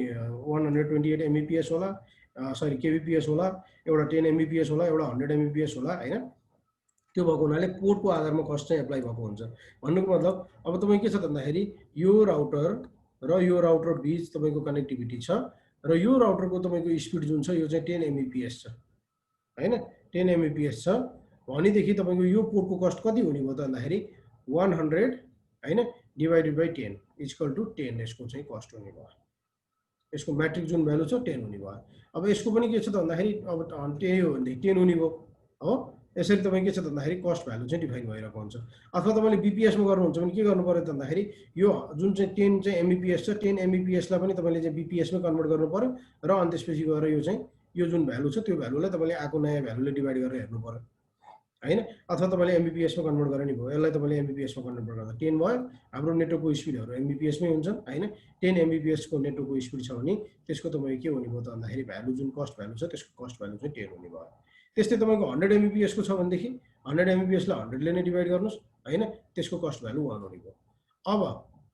128 एमबिपिएस होला सरी केबिपिएस होला एउटा 10 एमबिपिएस होला एउटा 100 एमबिपिएस होला हैन त्यो भएको हुनाले पोर्टको आधारमा कस्ट चाहिँ एप्लाई भएको हुन्छ भन्नुको मतलब अब तपाईँ के छ भन्दाखेरि यो राउटर र यो राउटर बीच तपाईको कनेक्टिभिटी छ र यो राउटरको तपाईको स्पिड जुन छ यो चाहिँ 10 एमबिपिएस छ हैन 10 एमबिपिएस छ भनेदेखि तपाईको यो पोर्टको कस्ट कति हुने भयो त भन्दाखेरि 100 हैन डिवाइडेड बाइ 10 इक्वल टु 10 यसको चाहिँ कस्ट हुने भयो यसको म्याट्रिक जुन भ्यालु छ 10 हुने भयो अब यसको पनि के छ त भन्दाखेरि अब त्यही हो भने 10 हुने भयो हो यसरी तपाईँ के छ भन्दाखेरि कस्ट भ्यालु चाहिँ डिफाइन भइरहेको हुन्छ अथवा तपाईले बीपीएस मा गर्नुहुन्छ भने के गर्नु पर्यो त भन्दाखेरि यो जुन चाहिँ 10 चाहिँ एमबीपीएस छ 10 एमबीपीएस लाई पनि तपाईले चाहिँ बीपीएस मा कन्भर्ट गर्नु पर्यो र अनि त्यसपछि गएर यो चाहिँ यो जुन भ्यालु छ त्यो भ्यालुलाई तपाईले आको नयाँ भ्यालुले डिवाइड गरेर हेर्नु पर्यो हैन अथवा तपाईले एमबीपीएस मा कन्भर्ट गर्ने नि भयो यसलाई तपाईले एमबीपीएस मा कन्भर्ट गर्दा 10 भयो हाम्रो नेटवर्कको स्पिडहरु एमबीपीएस मै हुन्छ हैन 10 एमबीपीएस को नेटवर्कको स्पिड छ भने त्यसको तपाईको के हुने भयो त भन्दाखेरि भ्यालु जुन कस्ट भ्यालु छ त्यसको कस्ट भ्यालु चाहिँ 10 हुने भयो त्यस्तै तपाईको 100 एमबीपीएस को छ भनेदेखि 100 एमबीपीएस लाई 100 ले नै डिवाइड गर्नुस् हैन त्यसको कस्ट भ्यालु 1 हुने भयो अब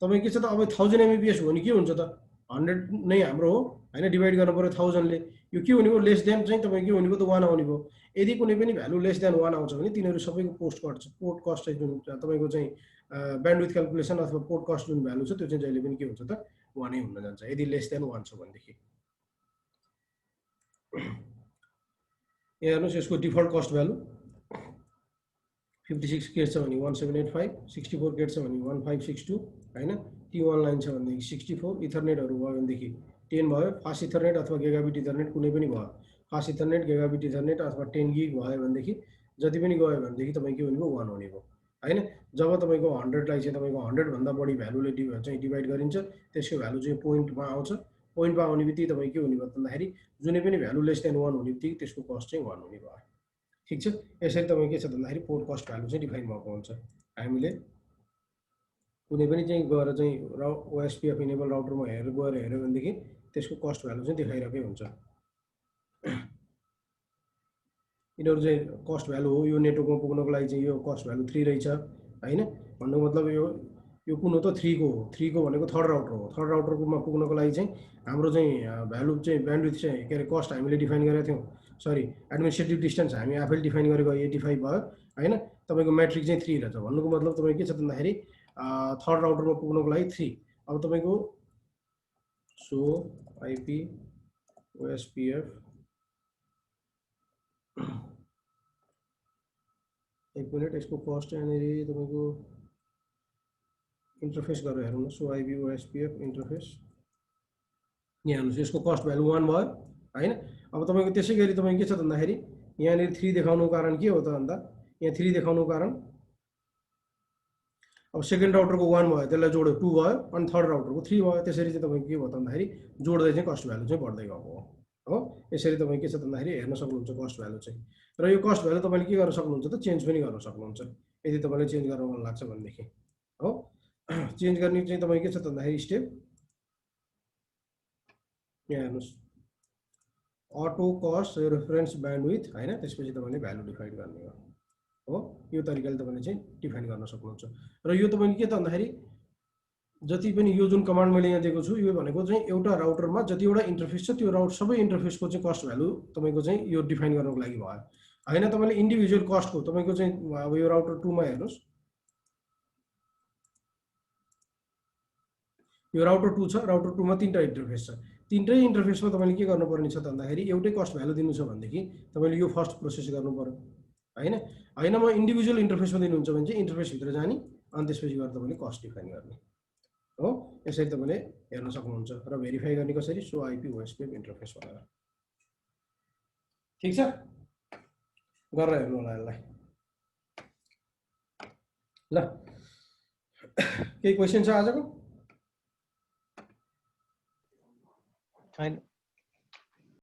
तपाई के छ त अब 1000 एमबीपीएस हो भने के हुन्छ त 100 नै हाम्रो हो हैन डिवाइड गर्नु पर्यो 1000 ले यो के हुने भयो लेस देन चाहिँ तपाई के हुने भयो त 1 आउने भयो यदि कुनै पनि भ्यालु लेस देन 1 आउँछ भने तिनीहरु सबैको पोर्ट कस्ट चाहिँ जुन तपाईको चाहिँ ब्यान्डविड्थ क्याल्कुलेसन अथवा पोर्ट कस्ट जुन भ्यालु छ त्यो चाहिँ जहिले पनि के हुन्छ त 1 नै हुन जान्छ यदि लेस देन 1 छ भनेदेखि यहाँ हेर्नुस् यसको डिफल्ट कस्ट भ्यालु 56 के छ भने 1785 64 के छ भने 1562 हैन T1 लाइन छ भने 64 इथरनेटहरु भयो भनेदेखि 10 भयो फास्ट इथरनेट अथवा गिगाबिट इथरनेट कुनै पनि भयो फास्ट इथरनेट गिगाबिट इथरनेट अथवा 10 गिग भयो भनेदेखि जति पनि गयो भनेदेखि तपाई के हुने भयो 1 हुने भयो हैन जब तपाईको 100 लाई चाहिँ तपाईको 100 भन्दा बढी भ्यालुले चाहिँ डिवाइड गरिन्छ त्यसको भ्यालु चाहिँ पोइन्टमा आउँछ पोइन्टमा आउने बित्तिकै तपाई के हुने भयो भन्दाखेरि जुनै पनि भ्यालु लेस देन 1 हुने बित्तिकै त्यसको कस्ट चाहिँ 1 हुने भयो ठीक छ यसरी तपाई के छ भन्दाखेरि पोर्ट कस्ट भ्यालु चाहिँ डिफाइन भएको हुन्छ हामीले कुनै पनि चाहिँ गएर चाहिँ ओएसपीएफ इनेबल राउटरमा हेर्यो भनेदेखि त्यसको कस्ट भ्यालु चाहिँ देखाइरहेकै हुन्छ यिनीहरु चाहिँ कस्ट भ्यालु हो यो नेटवर्कमा पुग्नको लागि चाहिँ यो कस्ट भ्यालु 3 रहेछ हैन भन्नुको मतलब यो कुन हो त 3 को हो 3 को भनेको थर्ड राउटर हो थर्ड राउटरमा पुग्नको लागि चाहिँ हाम्रो चाहिँ भ्यालु चाहिँ ब्यान्डविड्थ चाहिँ के रे कस्ट हामीले डिफाइन गरेका थियौ सरी एडमिनिस्ट्रेटिभ डिस्टेन्स हामी आफैले डिफाइन गरेको 85 भयो हैन तपाईको म्याट्रिक चाहिँ 3 रहेछ भन्नुको मतलब तपाई के छ भन्दाखेरि थर्ड राउटरमा पुग्नको लागि 3 अब तपाईको सो आईपी ओएसपीएफ एक मिनट यसको कस्ट यहाँनेरि तपाईको इन्टरफेस गरेर हेरौँ न सो आईपी ओएसपीएफ इन्टरफेस यहाँ हेर्नुस् यसको कस्ट भ्यालु 1 भयो हैन अब तपाईको त्यसैगरी तपाई के छ भन्दाखेरि यहाँनेरि 3 देखाउनुको कारण के हो त भन्दा यहाँ 3 देखाउनुको कारण अब सेकेन्ड राउटरको 1 भयो त्यसलाई जोड्यो 2 भयो अनि थर्ड राउटरको 3 भयो त्यसरी चाहिँ तपाईको के भयो त भन्दाखेरि जोड्दै चाहिँ कस्ट भ्यालु चाहिँ बढ्दै गएको हो यसरी तपाई के छ भन्दाखेरि हेर्न सक्नुहुन्छ कस्ट भ्यालु चाहिँ र यो कस्ट भ्यालु तपाईले के गर्न सक्नुहुन्छ त चेन्ज पनि गर्न सक्नुहुन्छ यदि तपाईलाई चेन्ज गर्न मन लाग्छ भनेदेखि हो चेन्ज गर्ने चाहिँ तपाई के छ भन्दाखेरि स्टेप यहाँ हेर्नुस् अटो कस्ट रेफरेन्स ब्यान्डविड्थ हैन त्यसपछि तपाईले भ्यालु डिफाइन गर्ने हो यो तरिकाले तपाईले चाहिँ डिफाइन गर्न सक्नुहुन्छ र यो तपाईले के त भन्दाखेरि जति पनि यो जुन कमान्ड मैले यहाँ दिएको छु यो भनेको चाहिँ एउटा राउटरमा जतिवटा इन्टरफेस छ त्यो राउटर सबै इन्टरफेसको चाहिँ कस्ट भ्यालु तपाईको चाहिँ यो डिफाइन गर्नको लागि भयो हैन तपाईले इन्डिभिजुअल कस्टको तपाईको चाहिँ अब यो राउटर 2 मा हेर्नुस् यो राउटर 2 छ राउटर 2 मा तीनटा इन्टरफेस छ तीनटै इन्टरफेसमा तपाईले के गर्नुपर्ने छ त भन्दाखेरि एउटै कस्ट भ्यालु दिनु छ भनेदेखि तपाईले यो फर्स्ट प्रोसेस गर्नु पर्यो हैन हैन म इन्डिभिजुअल इन्टरफेसमा दिनुहुन्छ भने चाहिँ इन्टरफेस भित्र जाने अनि त्यसपछि गएर तपाईले कस्ट डिफाइन गर्ने हो यसरी तपाईले हेर्न सक्नुहुन्छ र भेरिफाई गर्ने कसरी सो आईपी ओएसपीएफ इन्टरफेस भनेर ठीक छ गरेर हेर्नु होला यसलाई ल केही क्वेशन छ आजको छैन